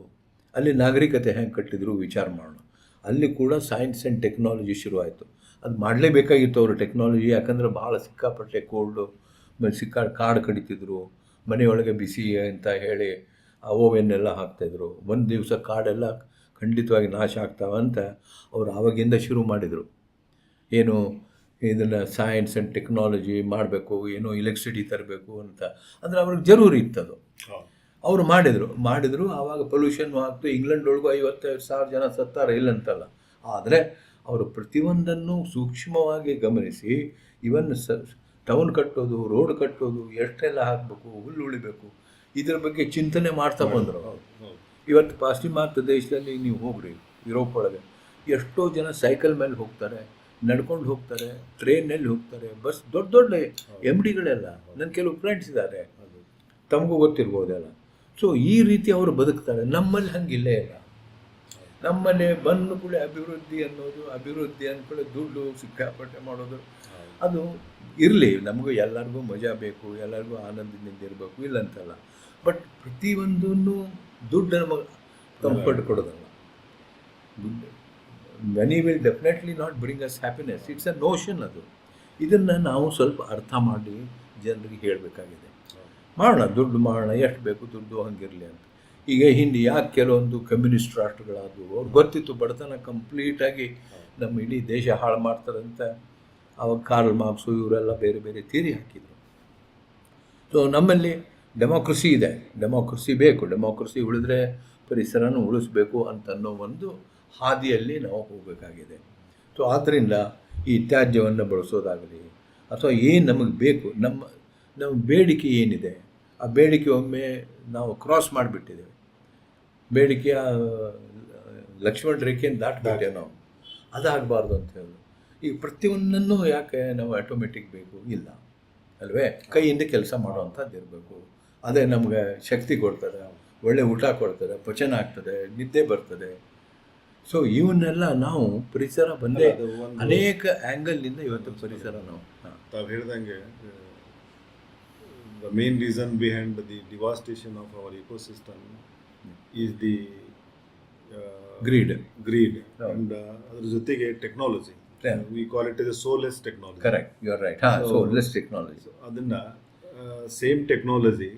ಅಲ್ಲಿ ನಾಗರಿಕತೆ ಹೆಂಗೆ ಕಟ್ಟಿದ್ರು ವಿಚಾರ ಮಾಡೋಣ. ಅಲ್ಲಿ ಕೂಡ ಸೈನ್ಸ್ ಆ್ಯಂಡ್ ಟೆಕ್ನಾಲಜಿ ಶುರುವಾಯಿತು. ಅದು ಮಾಡಲೇಬೇಕಾಗಿತ್ತು ಅವರು ಟೆಕ್ನಾಲಜಿ. ಯಾಕಂದರೆ ಭಾಳ ಸಿಕ್ಕಾಪಟ್ಟೆ ಕೋಲ್ಡು, ಕಾಡು ಕಡಿತಿದ್ರು, ಮನೆಯೊಳಗೆ ಬಿಸಿ ಅಂತ ಹೇಳಿ ಓವೆನ್ನೆಲ್ಲ ಹಾಕ್ತಾಯಿದ್ರು. ಒಂದು ದಿವಸ ಕಾಡೆಲ್ಲ ಖಂಡಿತವಾಗಿ ನಾಶ ಆಗ್ತಾವಂತ ಅವರು ಆವಾಗಿಂದ ಶುರು ಮಾಡಿದರು. ಏನು ಇದನ್ನು ಸೈನ್ಸ್ ಆ್ಯಂಡ್ ಟೆಕ್ನಾಲಜಿ ಮಾಡಬೇಕು, ಏನೋ ಎಲೆಕ್ಟ್ರಿಸಿಟಿ ತರಬೇಕು ಅಂತ. ಅಂದರೆ ಅವ್ರಿಗೆ ಜರೂರಿ ಇತ್ತದು. ಅವರು ಮಾಡಿದರು ಆವಾಗ ಪೊಲ್ಯೂಷನ್ ಆಗ್ತು. ಇಂಗ್ಲೆಂಡ್ ಒಳಗೂ 55,000 ಜನ ಸತ್ತಾರೆ, ಇಲ್ಲಂತಲ್ಲ. ಆದರೆ ಅವರು ಪ್ರತಿಯೊಂದನ್ನು ಸೂಕ್ಷ್ಮವಾಗಿ ಗಮನಿಸಿ, ಇವನ್ ಟೌನ್ ಕಟ್ಟೋದು, ರೋಡ್ ಕಟ್ಟೋದು, ಎಷ್ಟೆಲ್ಲ ಹಾಕಬೇಕು, ಹುಲ್ಲು ಉಳಿಬೇಕು, ಇದ್ರ ಬಗ್ಗೆ ಚಿಂತನೆ ಮಾಡ್ತಾ ಬಂದರು. ಇವತ್ತು ಪಾಶ್ಚಿಮಾತ್ಯ ದೇಶದಲ್ಲಿ ನೀವು ಹೋಗ್ರಿ, ಯುರೋಪ್ ಒಳಗೆ ಎಷ್ಟೋ ಜನ ಸೈಕಲ್ ಮೇಲೆ ಹೋಗ್ತಾರೆ, ನಡ್ಕೊಂಡು ಹೋಗ್ತಾರೆ, ಟ್ರೈನಲ್ಲಿ ಹೋಗ್ತಾರೆ, ಬಸ್, ದೊಡ್ಡ ದೊಡ್ಡ MDಗಳೆಲ್ಲ ನನ್ನ ಕೆಲವು ಫ್ರೆಂಡ್ಸ್ ಇದ್ದಾರೆ, ತಮಗೂ ಗೊತ್ತಿರ್ಬೋದಲ್ಲ. ಸೊ ಈ ರೀತಿ ಅವರು ಬದುಕ್ತಾರೆ. ನಮ್ಮಲ್ಲಿ ಹಂಗಿಲ್ಲೇ ಇಲ್ಲ. ನಮ್ಮಲ್ಲಿ ಬಂದು ಕೂಡ ಅಭಿವೃದ್ಧಿ ಅಂದ್ಕೊಳ್ಳಿ ದುಡ್ಡು ಸಿಕ್ಕಾಪಟ್ಟೆ ಮಾಡೋದು. ಅದು ಇರಲಿ, ನಮಗೂ ಎಲ್ಲರಿಗೂ ಮಜಾ ಬೇಕು, ಎಲ್ಲರಿಗೂ ಆನಂದದಿಂದ ಇರಬೇಕು, ಇಲ್ಲಂತಲ್ಲ. ಬಟ್ ಪ್ರತಿಯೊಂದನ್ನು ದುಡ್ಡು ನಮಗೆ ಕಂಫರ್ಟ್ ಕೊಡೋದಲ್ಲ. Money will definitely not bring us happiness. It's a notion. ಅದು ಇದನ್ನು ನಾವು ಸ್ವಲ್ಪ ಅರ್ಥ ಮಾಡಿ ಜನರಿಗೆ ಹೇಳಬೇಕಾಗಿದೆ. ಮಾಡೋಣ, ದುಡ್ಡು ಮಾಡೋಣ, ಎಷ್ಟು ಬೇಕು ದುಡ್ಡು, ಹಂಗಿರಲಿ ಅಂತ. ಈಗ ಹಿಂದೆ ಯಾಕೆ ಕೆಲವೊಂದು ಕಮ್ಯುನಿಸ್ಟ್ ರಾಷ್ಟ್ರಗಳಾದವು, ಅವ್ರು ಗೊತ್ತಿತ್ತು ಬಡತನ ಕಂಪ್ಲೀಟಾಗಿ ನಮ್ಮ ಇಡೀ ದೇಶ ಹಾಳು ಮಾಡ್ತಾರಂತ. ಅವಾಗ ಕಾರ್ಲ್ ಮಾರ್ಕ್ಸು ಇವರೆಲ್ಲ ಬೇರೆ ಬೇರೆ ಥಿಯರಿ ಹಾಕಿದರು. ಸೊ ನಮ್ಮಲ್ಲಿ ಡೆಮೋಕ್ರಸಿ ಇದೆ, ಡೆಮೋಕ್ರಸಿ ಬೇಕು, ಡೆಮೋಕ್ರಸಿ ಉಳಿದ್ರೆ ಪರಿಸರನೂ ಉಳಿಸ್ಬೇಕು ಅಂತನ್ನೋ ಒಂದು ಹಾದಿಯಲ್ಲಿ ನಾವು ಹೋಗಬೇಕಾಗಿದೆ. ಸೊ ಆದ್ದರಿಂದ ಈ ತ್ಯಾಜ್ಯವನ್ನು ಬಳಸೋದಾಗಲಿ ಅಥವಾ ಏನು ನಮಗೆ ಬೇಕು, ನಮ್ಮ ಬೇಡಿಕೆ ಏನಿದೆ, ಆ ಬೇಡಿಕೆ ಒಮ್ಮೆ ನಾವು ಕ್ರಾಸ್ ಮಾಡಿಬಿಟ್ಟಿದ್ದೇವೆ. ಬೇಡಿಕೆಯ ಲಕ್ಷ್ಮಣ ರೇಖೆಯನ್ನು ದಾಟಿಬಿಟ್ಟೆ ನಾವು. ಅದಾಗಬಾರ್ದು ಅಂತ ಹೇಳಿ ಈ ಪ್ರತಿಯೊಂದನ್ನು ಯಾಕೆ ನಾವು ಆಟೋಮೆಟಿಕ್ ಬೇಕು, ಇಲ್ಲ ಅಲ್ವೇ? ಕೈಯಿಂದ ಕೆಲಸ ಮಾಡೋವಂಥದ್ದು ಇರಬೇಕು. ಅದೇ ನಮಗೆ ಶಕ್ತಿ ಕೊಡ್ತದೆ, ಒಳ್ಳೆ ಊಟ ಕೊಡ್ತದೆ, ಪಚನ ಆಗ್ತದೆ, ನಿದ್ದೆ ಬರ್ತದೆ. ಸೊ ಇವನ್ನೆಲ್ಲ ನಾವು ಪರಿಸರ ಬಂದೇ ಅನೇಕ ಆ್ಯಂಗಲ್ನಿಂದ ಇವತ್ತು ಪರಿಸರ ನಾವು ತಾವು ಹೇಳ್ದಂಗೆ the main reason behind the devastation of our ecosystem is the greed and ಅದರ ಜೊತೆಗೆ technology. we call it as a soulless technology. Correct, you are right. Soulless technology. ಅದನ್ನ same technology,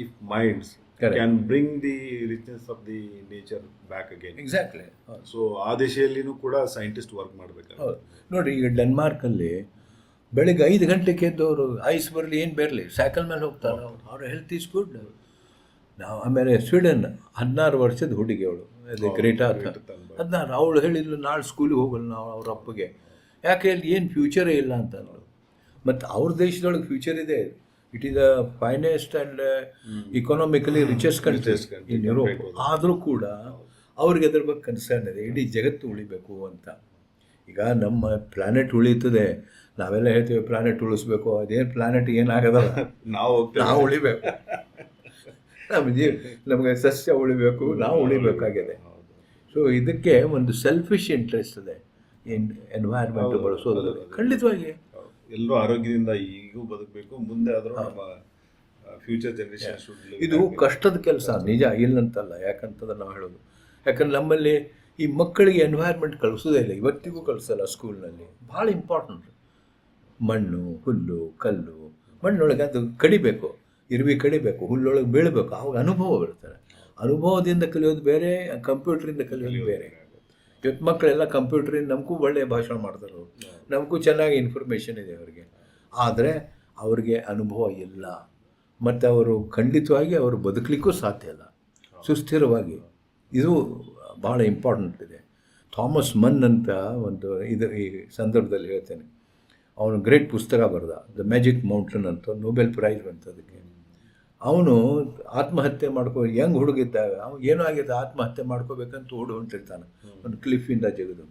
if minds can bring the richness of the nature back again. Exactly. So ಆ ದಿಶೆಯಲ್ಲಿನೂ ಕೂಡ scientist work ಮಾಡಬೇಕು. ನೋಡಿ, ಈಗ ಡೆನ್ಮಾರ್ಕಲ್ಲಿ ಬೆಳಿಗ್ಗೆ 5 ಗಂಟೆಗೆ ಎದ್ದವರು ice ಬರಲಿ ಏನು ಬರಲಿ ಸೈಕಲ್ ಮೇಲೆ ಹೋಗ್ತಾರೆ. ಅವ್ರ ಹೆಲ್ತ್ ಈಸ್ ಗುಡ್. ನಾವು ಆಮೇಲೆ ಸ್ವೀಡನ್ 16 ವರ್ಷದ ಹುಡುಗಿ, ಅವಳು ಗ್ರೇಟಾ 16, ಅವಳು ಹೇಳಿದ್ಲು ನಾಳೆ ಸ್ಕೂಲಿಗೆ ಹೋಗಲ್ಲ ನಾವು ಅವ್ರ ಅಪ್ಪಗೆ. ಯಾಕೆ ಹೇಳಿ ಏನು ಫ್ಯೂಚರೇ ಇಲ್ಲ ಅಂತ ಅಂದರು. ಮತ್ತು ಅವ್ರ ದೇಶದೊಳಗೆ ಫ್ಯೂಚರ್ ಇದೆ. It is the finest and economically richest country in Europe. ಆದರೂ ಕೂಡ ಅವ್ರಿಗೆ ಅದ್ರ ಬಗ್ಗೆ ಕನ್ಸರ್ನ್ ಇದೆ, ಇಡೀ ಜಗತ್ತು ಉಳಿಬೇಕು ಅಂತ. ಈಗ ನಮ್ಮ ಪ್ಲ್ಯಾನೆಟ್ ಉಳಿತದೆ, ನಾವೆಲ್ಲ ಹೇಳ್ತೀವಿ ಪ್ಲ್ಯಾನೆಟ್ ಉಳಿಸ್ಬೇಕು, ಅದೇನು ಪ್ಲ್ಯಾನೆಟ್ ಏನಾಗದಲ್ಲ, ನಾವು ಉಳಿಬೇಕು. ನಮಗೆ ಸಸ್ಯ ಉಳಿಬೇಕು, ನಾವು ಉಳಿಬೇಕಾಗಿದೆ. ಸೊ ಇದಕ್ಕೆ ಒಂದು ಸೆಲ್ಫಿಶ್ ಇಂಟ್ರೆಸ್ಟ್ ಇದೆ ಎನ್ವೈರ್ಮೆಂಟ್ ಬಳಸೋದ್ರಲ್ಲಿ. ಖಂಡಿತವಾಗಿ ಎಲ್ಲರೂ ಆರೋಗ್ಯದಿಂದ ಈಗೂ ಬದುಕಬೇಕು, ಮುಂದೆ ಆದರೂ ನಮ್ಮ ಫ್ಯೂಚರ್ ಜನರೇಷನ್ ಇದು ಕಷ್ಟದ ಕೆಲಸ ನಿಜ, ಇಲ್ಲಂತಲ್ಲ. ಯಾಕಂತಂದ್ರೆ ನಾವು ಹೇಳೋದು, ಯಾಕಂದ್ರೆ ನಮ್ಮಲ್ಲಿ ಈ ಮಕ್ಕಳಿಗೆ ಎನ್ವೈರ್ಮೆಂಟ್ ಕಳಿಸೋದೇ ಇಲ್ಲ, ಇವತ್ತಿಗೂ ಕಳಿಸಲ್ಲ ಸ್ಕೂಲ್ನಲ್ಲಿ. ಭಾಳ ಇಂಪಾರ್ಟೆಂಟ್. ಮಣ್ಣು, ಹುಲ್ಲು, ಕಲ್ಲು, ಮಣ್ಣೊಳಗೆ ಅದು ಕಡಿಬೇಕು, ಇರುವೆ ಕಡಿಬೇಕು, ಹುಲ್ಲೊಳಗೆ ಬೀಳಬೇಕು, ಆವಾಗ ಅನುಭವ ಬರ್ತಾರೆ. ಅನುಭವದಿಂದ ಕಲಿಯೋದು ಬೇರೆ, ಕಂಪ್ಯೂಟ್ರಿಂದ ಕಲಿಯೋದು ಬೇರೆ. ಇವತ್ತು ಮಕ್ಕಳೆಲ್ಲ ಕಂಪ್ಯೂಟ್ರಿಂದ ನಮಗೂ ಒಳ್ಳೆಯ ಭಾಷಣ ಮಾಡ್ತಾರೆ, ನಮಗೂ ಚೆನ್ನಾಗಿ ಇನ್ಫಾರ್ಮೇಷನ್ ಇದೆ ಅವರಿಗೆ. ಆದರೆ ಅವ್ರಿಗೆ ಅನುಭವ ಇಲ್ಲ, ಮತ್ತು ಅವರು ಖಂಡಿತವಾಗಿ ಅವರು ಬದುಕಲಿಕ್ಕೂ ಸಾಧ್ಯ ಇಲ್ಲ ಸುಸ್ಥಿರವಾಗಿ. ಇದು ಭಾಳ ಇಂಪಾರ್ಟೆಂಟ್ ಇದೆ. ಥಾಮಸ್ ಮನ್ ಅಂತ ಒಂದು ಈ ಸಂದರ್ಭದಲ್ಲಿ ಹೇಳ್ತೇನೆ. ಅವನು ಗ್ರೇಟ್ ಪುಸ್ತಕ ಬರೆದ, ದ ಮ್ಯಾಜಿಕ್ ಮೌಂಟೇನ್ ಅಂತ, ನೊಬೆಲ್ ಪ್ರೈಸ್ ಬಂತದಕ್ಕೆ. ಅವನು ಆತ್ಮಹತ್ಯೆ ಯಂಗ್ ಹುಡುಗಿದ್ದಾಗ ಅವನು ಏನೋ ಆಗಿದೆ, ಆತ್ಮಹತ್ಯೆ ಮಾಡ್ಕೋಬೇಕಂತ ಹೊಂಟಿರ್ತಾನೆ ಒಂದು ಕ್ಲಿಫಿಂದ ಜಗದು.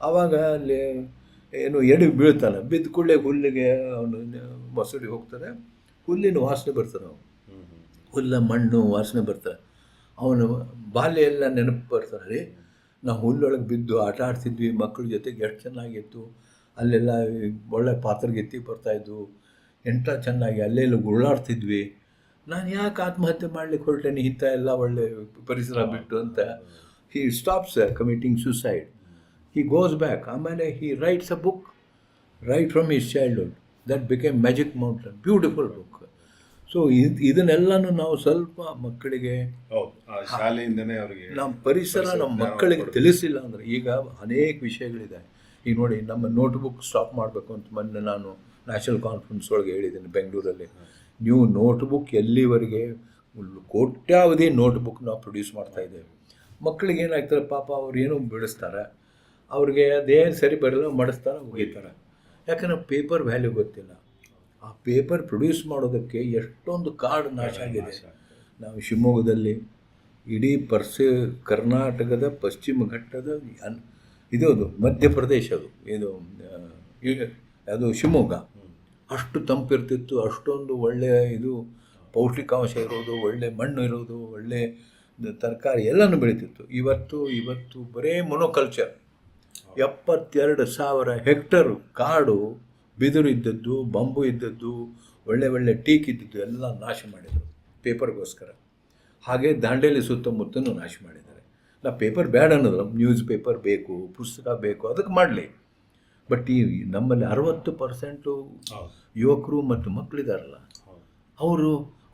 ಆವಾಗ ಅಲ್ಲಿ ಏನು ಎಡಿ ಬೀಳ್ತಾನೆ, ಬಿದ್ದ ಕೂಡಲೇ ಹುಲ್ಲಿಗೆ ಅವನು ಮೊಸಡಿ ಹೋಗ್ತಾರೆ, ಹುಲ್ಲಿನ ವಾಸನೆ ಬರ್ತಾನೆ, ಹುಲ್ಲ ಮಣ್ಣು ವಾಸನೆ ಬರ್ತಾರೆ. ಅವನು ಬಾಲ್ಯ ಎಲ್ಲ ನೆನಪು ಬರ್ತಾರೆ. ನಾವು ಹುಲ್ಲೊಳಗೆ ಬಿದ್ದು ಆಟ ಆಡ್ತಿದ್ವಿ, ಮಕ್ಕಳ ಜೊತೆಗೆ ಎಷ್ಟು ಚೆನ್ನಾಗಿತ್ತು, ಅಲ್ಲೆಲ್ಲ ಒಳ್ಳೆ ಪಾತ್ರಗೆತ್ತಿ ಬರ್ತಾಯಿದ್ವು, ಎಂಥ ಚೆನ್ನಾಗಿ ಅಲ್ಲೆಲ್ಲ ಗುಳ್ಳಾಡ್ತಿದ್ವಿ. ನಾನು ಯಾಕೆ ಆತ್ಮಹತ್ಯೆ ಮಾಡ್ಲಿಕ್ಕೆ ಹೊರಟೇನೆ, ಇಂಥ ಎಲ್ಲ ಒಳ್ಳೆ ಪರಿಸರ ಬಿಟ್ಟು ಅಂತ. He stops committing suicide. He goes back. ಆಮೇಲೆ he writes a book right from his childhood that became Magic Mountain, beautiful book. So ಇದನ್ನೆಲ್ಲನೂ ನಾವು ಸ್ವಲ್ಪ ಮಕ್ಕಳಿಗೆ ಶಾಲೆಯಿಂದನೇ ಅವರಿಗೆ ನಮ್ಮ ಪರಿಸರ ನಮ್ಮ ಮಕ್ಕಳಿಗೆ ತಿಳಿಸಿಲ್ಲ ಅಂದರೆ, ಈಗ ಅನೇಕ ವಿಷಯಗಳಿದೆ. ಈಗ ನೋಡಿ, ನಮ್ಮ ನೋಟ್ಬುಕ್ ಸ್ಟಾಪ್ ಮಾಡಬೇಕು ಅಂತ ಮೊನ್ನೆ ನಾನು ನ್ಯಾಷನಲ್ ಕಾನ್ಫರೆನ್ಸ್ ಒಳಗೆ ಹೇಳಿದ್ದೀನಿ ಬೆಂಗಳೂರಲ್ಲಿ. ನೀವು ನೋಟ್ಬುಕ್ ಎಲ್ಲಿವರೆಗೆ ಕೋಟ್ಯಾವಧಿ ನೋಟ್ಬುಕ್ ನಾವು ಪ್ರೊಡ್ಯೂಸ್ ಮಾಡ್ತಾಯಿದ್ದೇವೆ. ಮಕ್ಕಳಿಗೆ ಏನಾಗ್ತಾರೆ ಪಾಪ ಅವ್ರು ಏನೋ ಬಿಡಿಸ್ತಾರೆ, ಅವ್ರಿಗೆ ಅದೇನು ಸರಿ ಬರಲ್ಲ ಮಾಡಿಸ್ತಾರೆ ಹೋಗಿತಾರೆ. ಯಾಕಂದರೆ ಪೇಪರ್ ವ್ಯಾಲ್ಯೂ ಗೊತ್ತಿಲ್ಲ. ಆ ಪೇಪರ್ ಪ್ರೊಡ್ಯೂಸ್ ಮಾಡೋದಕ್ಕೆ ಎಷ್ಟೊಂದು ಕಾಡು ನಾಶ ಆಗಿದೆ. ನಾವು ಶಿವಮೊಗ್ಗದಲ್ಲಿ ಇಡೀ ಕರ್ನಾಟಕದ ಪಶ್ಚಿಮ ಘಟ್ಟದ ಇದು ಮಧ್ಯಪ್ರದೇಶ ಅದು ಶಿವಮೊಗ್ಗ ಅಷ್ಟು ತಂಪಿರ್ತಿತ್ತು, ಅಷ್ಟೊಂದು ಒಳ್ಳೆಯ ಇದು ಪೌಷ್ಟಿಕಾಂಶ ಇರೋದು, ಒಳ್ಳೆ ಮಣ್ಣು ಇರೋದು, ಒಳ್ಳೆ ತರಕಾರಿ ಎಲ್ಲನೂ ಬೆಳೀತಿತ್ತು. ಇವತ್ತು ಬರೇ ಮೊನೋಕಲ್ಚರ್. 72,000 ಹೆಕ್ಟರು ಕಾಡು, ಬಿದಿರು ಇದ್ದದ್ದು, ಬಂಬು ಇದ್ದದ್ದು, ಒಳ್ಳೆ ಟೀಕ್ ಇದ್ದದ್ದು ಎಲ್ಲ ನಾಶ ಮಾಡಿದರು ಪೇಪರ್ಗೋಸ್ಕರ. ಹಾಗೆ ದಾಂಡೇಲಿ ಸುತ್ತಮುತ್ತಲೂ ನಾಶ ಮಾಡಿದ್ದಾರೆ. ನಾವು ಪೇಪರ್ ಬೇಡ ಅನ್ನೋದು, ನ್ಯೂಸ್ ಪೇಪರ್ ಬೇಕು, ಪುಸ್ತಕ ಬೇಕು, ಅದಕ್ಕೆ ಮಾಡಲಿ. ಬಟ್ ಈ ನಮ್ಮಲ್ಲಿ 60% ಯುವಕರು ಮತ್ತು ಮಕ್ಕಳಿದಾರಲ್ಲ,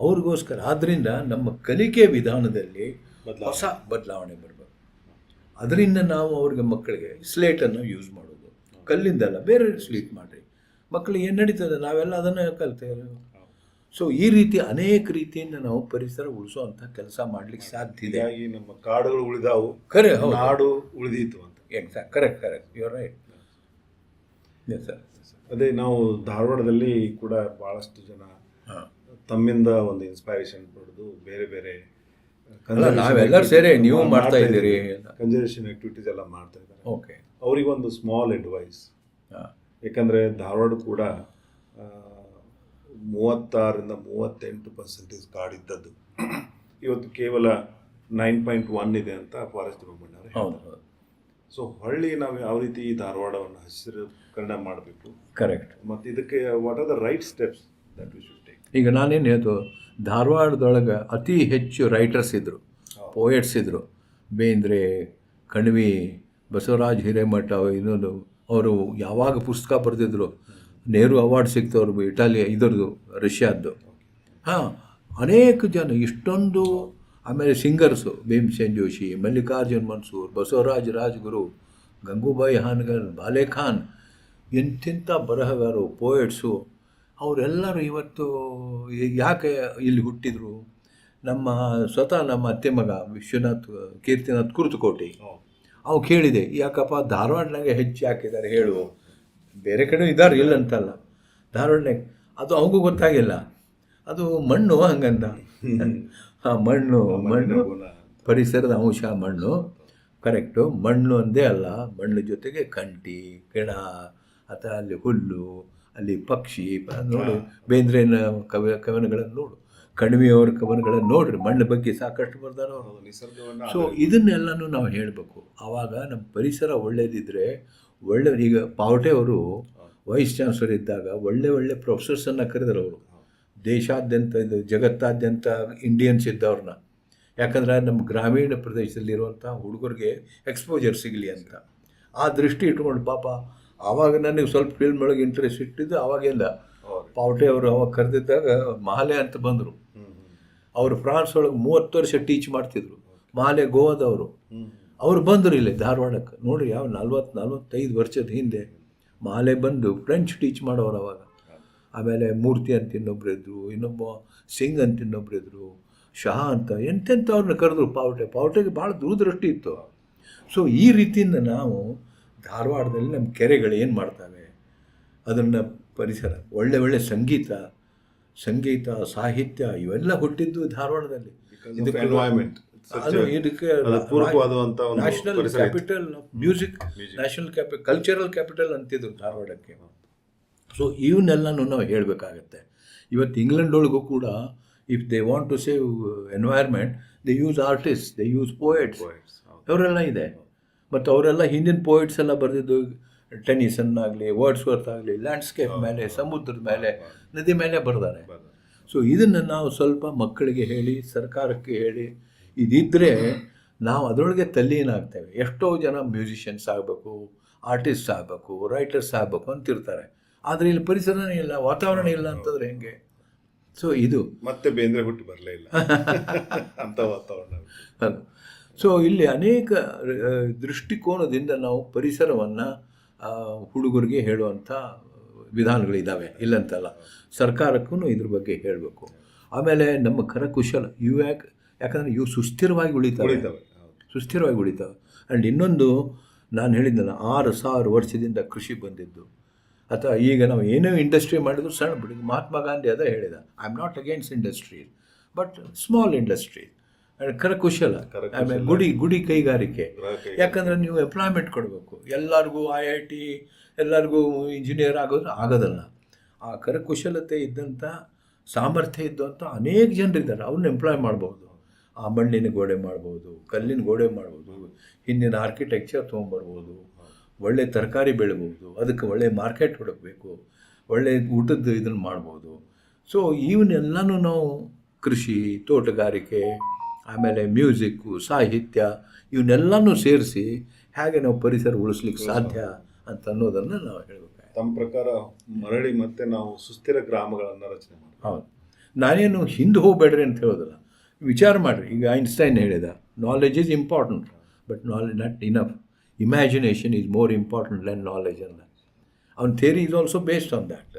ಅವ್ರಿಗೋಸ್ಕರ. ಆದ್ದರಿಂದ ನಮ್ಮ ಕಲಿಕೆ ವಿಧಾನದಲ್ಲಿ ಹೊಸ ಬದಲಾವಣೆ ಬರಬೇಕು. ಅದರಿಂದ ನಾವು ಮಕ್ಕಳಿಗೆ ಸ್ಲೇಟನ್ನು ಯೂಸ್ ಮಾಡೋದು, ಕಲ್ಲಿಂದಲ್ಲ ಬೇರೆ ಸ್ಲೇಟ್ ಮಾಡಿರಿ, ಮಕ್ಕಳಿಗೆ ಏನು ನಡೀತದೆ, ನಾವೆಲ್ಲ ಅದನ್ನು ಕಲ್ತೇವೆ. ಸೊ ಈ ರೀತಿ ಅನೇಕ ರೀತಿಯಿಂದ ನಾವು ಪರಿಸರ ಉಳಿಸೋವಂಥ ಕೆಲಸ ಮಾಡಲಿಕ್ಕೆ ಸಾಧ್ಯ ಇದೆ. ನಮ್ಮ ಕಾಡುಗಳು ಉಳಿದಾವು, ಖರೆ, ನಾಡು ಉಳಿದೀತು ಅಂತ. Exact, correct, your right. Yes sir. ಅದೇ ನಾವು ಧಾರವಾಡದಲ್ಲಿ ಕೂಡ ಭಾಳಷ್ಟು ಜನ ತಮ್ಮಿಂದ ಒಂದು ಇನ್ಸ್ಪೈರೇಷನ್ ಪಡೆದು ಬೇರೆ ಬೇರೆ ನಾವೆಲ್ಲರೂ ಸೇರಿ ನೀವು ಮಾಡ್ತಾ ಇದ್ದೀರಿ, ಕನ್ಸರ್ವೇಷನ್ ಆಕ್ಟಿವಿಟೀಸ್ ಎಲ್ಲ ಮಾಡ್ತಾ ಇದ್ದಾರೆ. ಓಕೆ, ಅವರಿಗೊಂದು ಸ್ಮಾಲ್ ಅಡ್ವೈಸ್. ಯಾಕಂದರೆ ಧಾರವಾಡ ಕೂಡ 36-38% ಕಾಡಿದ್ದದ್ದು ಇವತ್ತು ಕೇವಲ 9.1 ಇದೆ ಅಂತ ಫಾರೆಸ್ಟ್ ಡಿಪಾರ್ಟ್ಮೆಂಟ್ ಅವರು ಹೇಳ್ತಾರೆ. ಸೊ ಹೊಳ್ಳಿ ನಾವು ಯಾವ ರೀತಿ ಈ ಧಾರವಾಡವನ್ನು ಹಸಿರೀಕರಣ ಮಾಡಬೇಕು, ಕರೆಕ್ಟ್. ಮತ್ತು ಇದಕ್ಕೆ what are the right steps that we should take. ಈಗ ನಾನೇನು ಹೇಳ್ತು, ಧಾರವಾಡದೊಳಗೆ ಅತಿ ಹೆಚ್ಚು ರೈಟರ್ಸ್ ಇದ್ದರು, ಪೋಯೆಟ್ಸ್ ಇದ್ದರು. ಬೇಂದ್ರೆ, ಕಣ್ವಿ, ಬಸವರಾಜ್ ಹಿರೇಮಠ, ಇನ್ನೊಂದು ಅವರು ಯಾವಾಗ ಪುಸ್ತಕ ಬರೆದಿದ್ರು, ನೆಹರು ಅವಾರ್ಡ್ ಸಿಗ್ತವ್ರು, ಇದರದು ರಷ್ಯಾದ್ದು. ಅನೇಕ ಜನ ಇಷ್ಟೊಂದು. ಆಮೇಲೆ ಸಿಂಗರ್ಸು ಭೀಮಸೇನ್ ಜೋಶಿ, ಮಲ್ಲಿಕಾರ್ಜುನ್ ಮನ್ಸೂರ್, ಬಸವರಾಜ್ ರಾಜ್ಗುರು, ಗಂಗೂಬಾಯಿ ಹಾನಗಲ್, ಬಾಲೆಖಾನ್, ಎಂತೆಂಥ ಬರಹಗಾರರು, ಪೋಯೆಟ್ಸು, ಅವರೆಲ್ಲರೂ ಇವತ್ತು ಯಾಕೆ ಇಲ್ಲಿ ಹುಟ್ಟಿದರು? ಸ್ವತಃ ನಮ್ಮ ಅತ್ತೆ ಮಗ ಕೀರ್ತಿನಾಥ್ ಕುರ್ತಕೋಟಿ ಅವು ಕೇಳಿದೆ, ಯಾಕಪ್ಪ ಧಾರವಾಡನಾಗೆ ಹೆಚ್ಚು ಹಾಕಿದ್ದಾರೆ ಹೇಳು, ಬೇರೆ ಕಡೆ ಇದ್ದಾರೆ ಇಲ್ಲ ಅಂತಲ್ಲ, ಧಾರವಾಡನಾಗ ಅದು ಅವಗೂ ಗೊತ್ತಾಗಿಲ್ಲ. ಅದು ಮಣ್ಣು ಹಂಗಂತ. ಮಣ್ಣು ಪರಿಸರದ ಅಂಶ ಮಣ್ಣು, ಕರೆಕ್ಟು. ಮಣ್ಣು ಒಂದೇ ಅಲ್ಲ, ಮಣ್ಣು ಜೊತೆಗೆ ಕಂಟಿ, ಗಿಡ, ಅಥವಾ ಅಲ್ಲಿ ಹುಲ್ಲು, ಅಲ್ಲಿ ಪಕ್ಷಿ ನೋಡಿ. ಬೇಂದ್ರೆನ ಕವನಗಳನ್ನು ನೋಡು, ಕಣ್ವಿಯವ್ರ ಕವನಗಳನ್ನು ನೋಡ್ರಿ, ಮಣ್ಣು ಬಗ್ಗೆ ಸಾಕಷ್ಟು ಬರ್ದಾರ ಅವರು. ಸೊ ಇದನ್ನೆಲ್ಲನೂ ನಾವು ಹೇಳಬೇಕು. ಆವಾಗ ನಮ್ಮ ಪರಿಸರ ಒಳ್ಳೇದಿದ್ದರೆ ಈಗ ಪಾವಟೆ ಅವರು ವೈಸ್ ಚಾನ್ಸಲರ್ ಇದ್ದಾಗ ಒಳ್ಳೆ ಪ್ರೊಫೆಸರ್ಸನ್ನು ಕರೆದರು ಅವರು, ದೇಶಾದ್ಯಂತ ಜಗತ್ತಾದ್ಯಂತ ಇಂಡಿಯನ್ಸ್ ಇದ್ದವ್ರನ್ನ. ಯಾಕಂದರೆ ನಮ್ಮ ಗ್ರಾಮೀಣ ಪ್ರದೇಶದಲ್ಲಿರುವಂಥ ಹುಡುಗರಿಗೆ ಎಕ್ಸ್ಪೋಜರ್ ಸಿಗಲಿ ಅಂತ ಆ ದೃಷ್ಟಿ ಇಟ್ಕೊಂಡು ಪಾಪ ಆವಾಗ ನನಗೆ ಸ್ವಲ್ಪ ಫಿಲ್ಮ್ ಒಳಗೆ ಇಂಟ್ರೆಸ್ಟ್ ಇಟ್ಟಿದ್ದು ಆವಾಗಿಂದ. ಪಾವಟೆ ಅವರು ಅವಾಗ ಕರೆದಿದ್ದಾಗ ಮಹಾಲೆ ಅಂತ ಬಂದರು. ಅವರು ಫ್ರಾನ್ಸ್ ಒಳಗೆ 30 ವರ್ಷ ಟೀಚ್ ಮಾಡ್ತಿದ್ರು. ಮಹಾಲೆ ಗೋವಾದವರು. ಅವ್ರು ಬಂದರು ಇಲ್ಲಿ ಧಾರವಾಡಕ್ಕೆ. ನೋಡಿರಿ, ಯಾವ 40-45 ವರ್ಷದ ಹಿಂದೆ ಮಹಾಲೆ ಬಂದು ಫ್ರೆಂಚ್ ಟೀಚ್ ಮಾಡೋರು ಅವಾಗ. ಆಮೇಲೆ ಮೂರ್ತಿ ಅಂತ ಇನ್ನೊಬ್ರು ಇದ್ದರು, ಇನ್ನೊಬ್ಬ ಸಿಂಗ್ ಅಂತ ಇನ್ನೊಬ್ರು ಇದ್ದರು, ಶಹಾ ಅಂತ, ಎಂತೆಂಥವ್ರನ್ನ ಕರೆದ್ರು. ಪಾವಟೆಗೆ ಭಾಳ ದೂರದೃಷ್ಟಿ ಇತ್ತು. ಸೊ ಈ ರೀತಿಯಿಂದ ನಾವು ಧಾರವಾಡದಲ್ಲಿ ನಮ್ಮ ಕೆರೆಗಳು ಏನು ಮಾಡ್ತವೆ, ಅದನ್ನು ಪರಿಸರ, ಒಳ್ಳೆ ಸಂಗೀತ, ಸಾಹಿತ್ಯ ಇವೆಲ್ಲ ಹುಟ್ಟಿದ್ದು ಧಾರವಾಡದಲ್ಲಿ. ಇದಕ್ಕೆ national capital of music, national cultural capital ಅಂತಿದ್ರು ಧಾರವಾಡಕ್ಕೆ. ಸೊ ಇವನ್ನೆಲ್ಲನೂ ನಾವು ಹೇಳಬೇಕಾಗತ್ತೆ. ಇವತ್ತು ಇಂಗ್ಲೆಂಡ್ ಒಳಗೂ ಕೂಡ if they want to save environment, they use artist, they use poets, ಅವರೆಲ್ಲ ಇದೆ. ಮತ್ತು ಅವರೆಲ್ಲ ಹಿಂದಿನ ಪೋಯೆಟ್ಸ್ ಎಲ್ಲ ಬರೆದಿದ್ದು ಟೆನಿಸನ್ ಆಗಲಿ, ವರ್ಡ್ಸ್ವರ್ತ್ ಆಗಲಿ, ಲ್ಯಾಂಡ್ಸ್ಕೇಪ್ ಮೇಲೆ, ಸಮುದ್ರದ ಮೇಲೆ, ನದಿ ಮೇಲೆ ಬರ್ದಾರೆ. ಸೊ ಇದನ್ನು ನಾವು ಸ್ವಲ್ಪ ಮಕ್ಕಳಿಗೆ ಹೇಳಿ, ಸರ್ಕಾರಕ್ಕೆ ಹೇಳಿ, ಇದಿದ್ದರೆ ನಾವು ಅದರೊಳಗೆ ತಲ್ಲೀನಾಗ್ತೇವೆ. ಎಷ್ಟೋ ಜನ ಮ್ಯೂಸಿಷಿಯನ್ಸ್ ಆಗಬೇಕು, ಆರ್ಟಿಸ್ಟ್ ಆಗಬೇಕು, ರೈಟರ್ಸ್ ಆಗಬೇಕು ಅಂತಿರ್ತಾರೆ. ಆದರೆ ಇಲ್ಲಿ ಪರಿಸರನೇ ಇಲ್ಲ, ವಾತಾವರಣ ಇಲ್ಲ ಅಂತಂದರೆ ಹೆಂಗೆ? ಸೊ ಇದು ಮತ್ತೆ ಬೇಂದ್ರೆ ಹುಟ್ಟು ಬರಲೇ ಇಲ್ಲ ಅಂತ ವಾತಾವರಣ. ಸೊ ಇಲ್ಲಿ ಅನೇಕ ದೃಷ್ಟಿಕೋನದಿಂದ ನಾವು ಪರಿಸರವನ್ನು ಹುಡುಗರಿಗೆ ಹೇಳುವಂಥ ವಿಧಾನಗಳಿದ್ದಾವೆ, ಇಲ್ಲಂತಲ್ಲ. ಸರ್ಕಾರಕ್ಕೂ ಇದ್ರ ಬಗ್ಗೆ ಹೇಳಬೇಕು. ಆಮೇಲೆ ನಮ್ಮ ಕರಕುಶಲ ಯಾಕಂದರೆ ಇವು ಸುಸ್ಥಿರವಾಗಿ ಉಳಿತಾವೆ. ಸುಸ್ಥಿರವಾಗಿ ಉಳಿತಾವೆ. ಆ್ಯಂಡ್ ಇನ್ನೊಂದು ನಾನು ಹೇಳಿದ್ನಲ್ಲ, 6,000 ವರ್ಷದಿಂದ ಕೃಷಿ ಬಂದಿದ್ದು. ಅಥವಾ ಈಗ ನಾವು ಏನೇ ಇಂಡಸ್ಟ್ರಿ ಮಾಡಿದ್ರು ಸಣ್ಣ ಬಿಡಿ, ಮಹಾತ್ಮ ಗಾಂಧಿ ಅದೇ ಹೇಳಿದ, I am not against industry but small industry. ಕರಕುಶಲ, ಆಮೇಲೆ ಗುಡಿ ಕೈಗಾರಿಕೆ. ಯಾಕಂದರೆ ನೀವು ಎಂಪ್ಲಾಯ್ಮೆಂಟ್ ಕೊಡಬೇಕು. ಎಲ್ಲರಿಗೂ IIT ಎಲ್ಲರಿಗೂ ಇಂಜಿನಿಯರ್ ಆಗೋದಲ್ಲ. ಆ ಕರಕುಶಲತೆ ಇದ್ದಂಥ ಸಾಮರ್ಥ್ಯ ಇದ್ದಂಥ ಅನೇಕ ಜನರಿದ್ದಾರೆ, ಅವ್ರನ್ನ ಎಂಪ್ಲಾಯ್ ಮಾಡ್ಬೋದು. ಆ ಮಣ್ಣಿನ ಗೋಡೆ ಮಾಡ್ಬೋದು, ಕಲ್ಲಿನ ಗೋಡೆ ಮಾಡ್ಬೋದು, ಹಿಂದಿನ ಆರ್ಕಿಟೆಕ್ಚರ್ ತೊಗೊಂಬರ್ಬೋದು, ಒಳ್ಳೆ ತರಕಾರಿ ಬೆಳಿಬೋದು, ಅದಕ್ಕೆ ಒಳ್ಳೆ ಮಾರ್ಕೆಟ್ ಹುಡುಕಬೇಕು, ಒಳ್ಳೆ ಊಟದ ಇದನ್ನು ಮಾಡ್ಬೋದು. ಸೊ ಇವನ್ನೆಲ್ಲನೂ ನಾವು ಕೃಷಿ, ತೋಟಗಾರಿಕೆ, ಆಮೇಲೆ ಮ್ಯೂಸಿಕ್ಕು, ಸಾಹಿತ್ಯ ಇವನ್ನೆಲ್ಲನೂ ಸೇರಿಸಿ ಹೇಗೆ ನಾವು ಪರಿಸರ ಉಳಿಸ್ಲಿಕ್ಕೆ ಸಾಧ್ಯ ಅಂತ ಅನ್ನೋದನ್ನು ನಾವು ಹೇಳಬೇಕು. ತಮ್ಮ ಪ್ರಕಾರ ಮರಳಿ ಮತ್ತೆ ನಾವು ಸುಸ್ಥಿರ ಗ್ರಾಮಗಳನ್ನು ರಚನೆ ಮಾಡಿ. ಹೌದು, ನಾನೇನು ಹಿಂದೆ ಹೋಗಬೇಡ್ರಿ ಅಂತ ಹೇಳೋದಿಲ್ಲ. ವಿಚಾರ ಮಾಡಿರಿ. ಈಗ ಐನ್ಸ್ಟೈನ್ ಹೇಳಿದ, knowledge is important but knowledge not enough. Imagination is more important than knowledge ಅಲ್ಲ. ಅವನ theory is also based on that.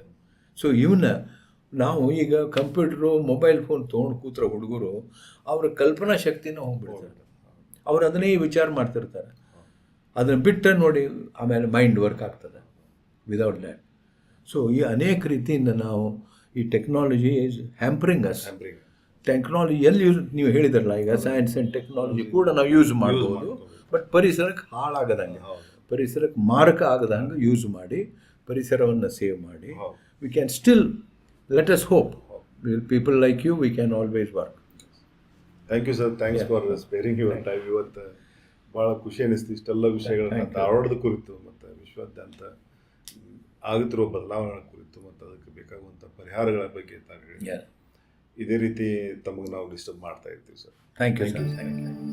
So ನಾವು ಈಗ ಕಂಪ್ಯೂಟ್ರು, ಮೊಬೈಲ್ ಫೋನ್ ತೊಗೊಂಡು ಕೂತ್ರೆ ಹುಡುಗರು ಅವರ ಕಲ್ಪನಾ ಶಕ್ತಿನ ಹೋಗ್ಬಿಡ್ತಾರೆ. ಅವ್ರು ಅದನ್ನೇ ವಿಚಾರ ಮಾಡ್ತಿರ್ತಾರೆ. ಅದನ್ನು ಬಿಟ್ಟು ನೋಡಿ ಆಮೇಲೆ ಮೈಂಡ್ ವರ್ಕ್ ಆಗ್ತದೆ ವಿದೌಟ್ ದ್ಯಾಟ್. ಸೊ ಈ ಅನೇಕ ರೀತಿಯಿಂದ ನಾವು ಈ ಟೆಕ್ನಾಲಜಿ ಈಸ್ ಹ್ಯಾಂಪರಿಂಗ್ ಅಸ್. ಟೆಕ್ನಾಲಜಿ ಎಲ್ಲಿ ನೀವು ಹೇಳಿದ್ರಲ್ಲ, ಈಗ ಸೈನ್ಸ್ ಆ್ಯಂಡ್ ಟೆಕ್ನಾಲಜಿ ಕೂಡ ನಾವು ಯೂಸ್ ಮಾಡ್ಬೋದು, ಬಟ್ ಪರಿಸರಕ್ಕೆ ಹಾಳಾಗದಂಗೆ, ಪರಿಸರಕ್ಕೆ ಮಾರಕ ಆಗದಂಗೆ ಯೂಸ್ ಮಾಡಿ, ಪರಿಸರವನ್ನು ಸೇವ್ ಮಾಡಿ, we can still let us hope. People like you, we can always work. Thank you sir, thanks for sparing your time. ಇವತ್ತು ಭಾಳ ಖುಷಿ ಅನ್ನಿಸ್ತು ಇಷ್ಟೆಲ್ಲ ವಿಷಯಗಳನ್ನ ಧಾರವಾಡದ ಕುರಿತು ಮತ್ತು ವಿಶ್ವಾದ್ಯಂತ ಆಗುತ್ತಿರುವ ಬದಲಾವಣೆಗಳ ಕುರಿತು ಮತ್ತು ಅದಕ್ಕೆ ಬೇಕಾಗುವಂಥ ಪರಿಹಾರಗಳ ಬಗ್ಗೆ ತಾವು ಹೇಳಿ. ಇದೇ ರೀತಿ ತಮಗೆ ನಾವು ಡಿಸ್ಟರ್ಬ್ ಮಾಡ್ತಾ ಇರ್ತೀವಿ sir. Thank you sir. Thank you.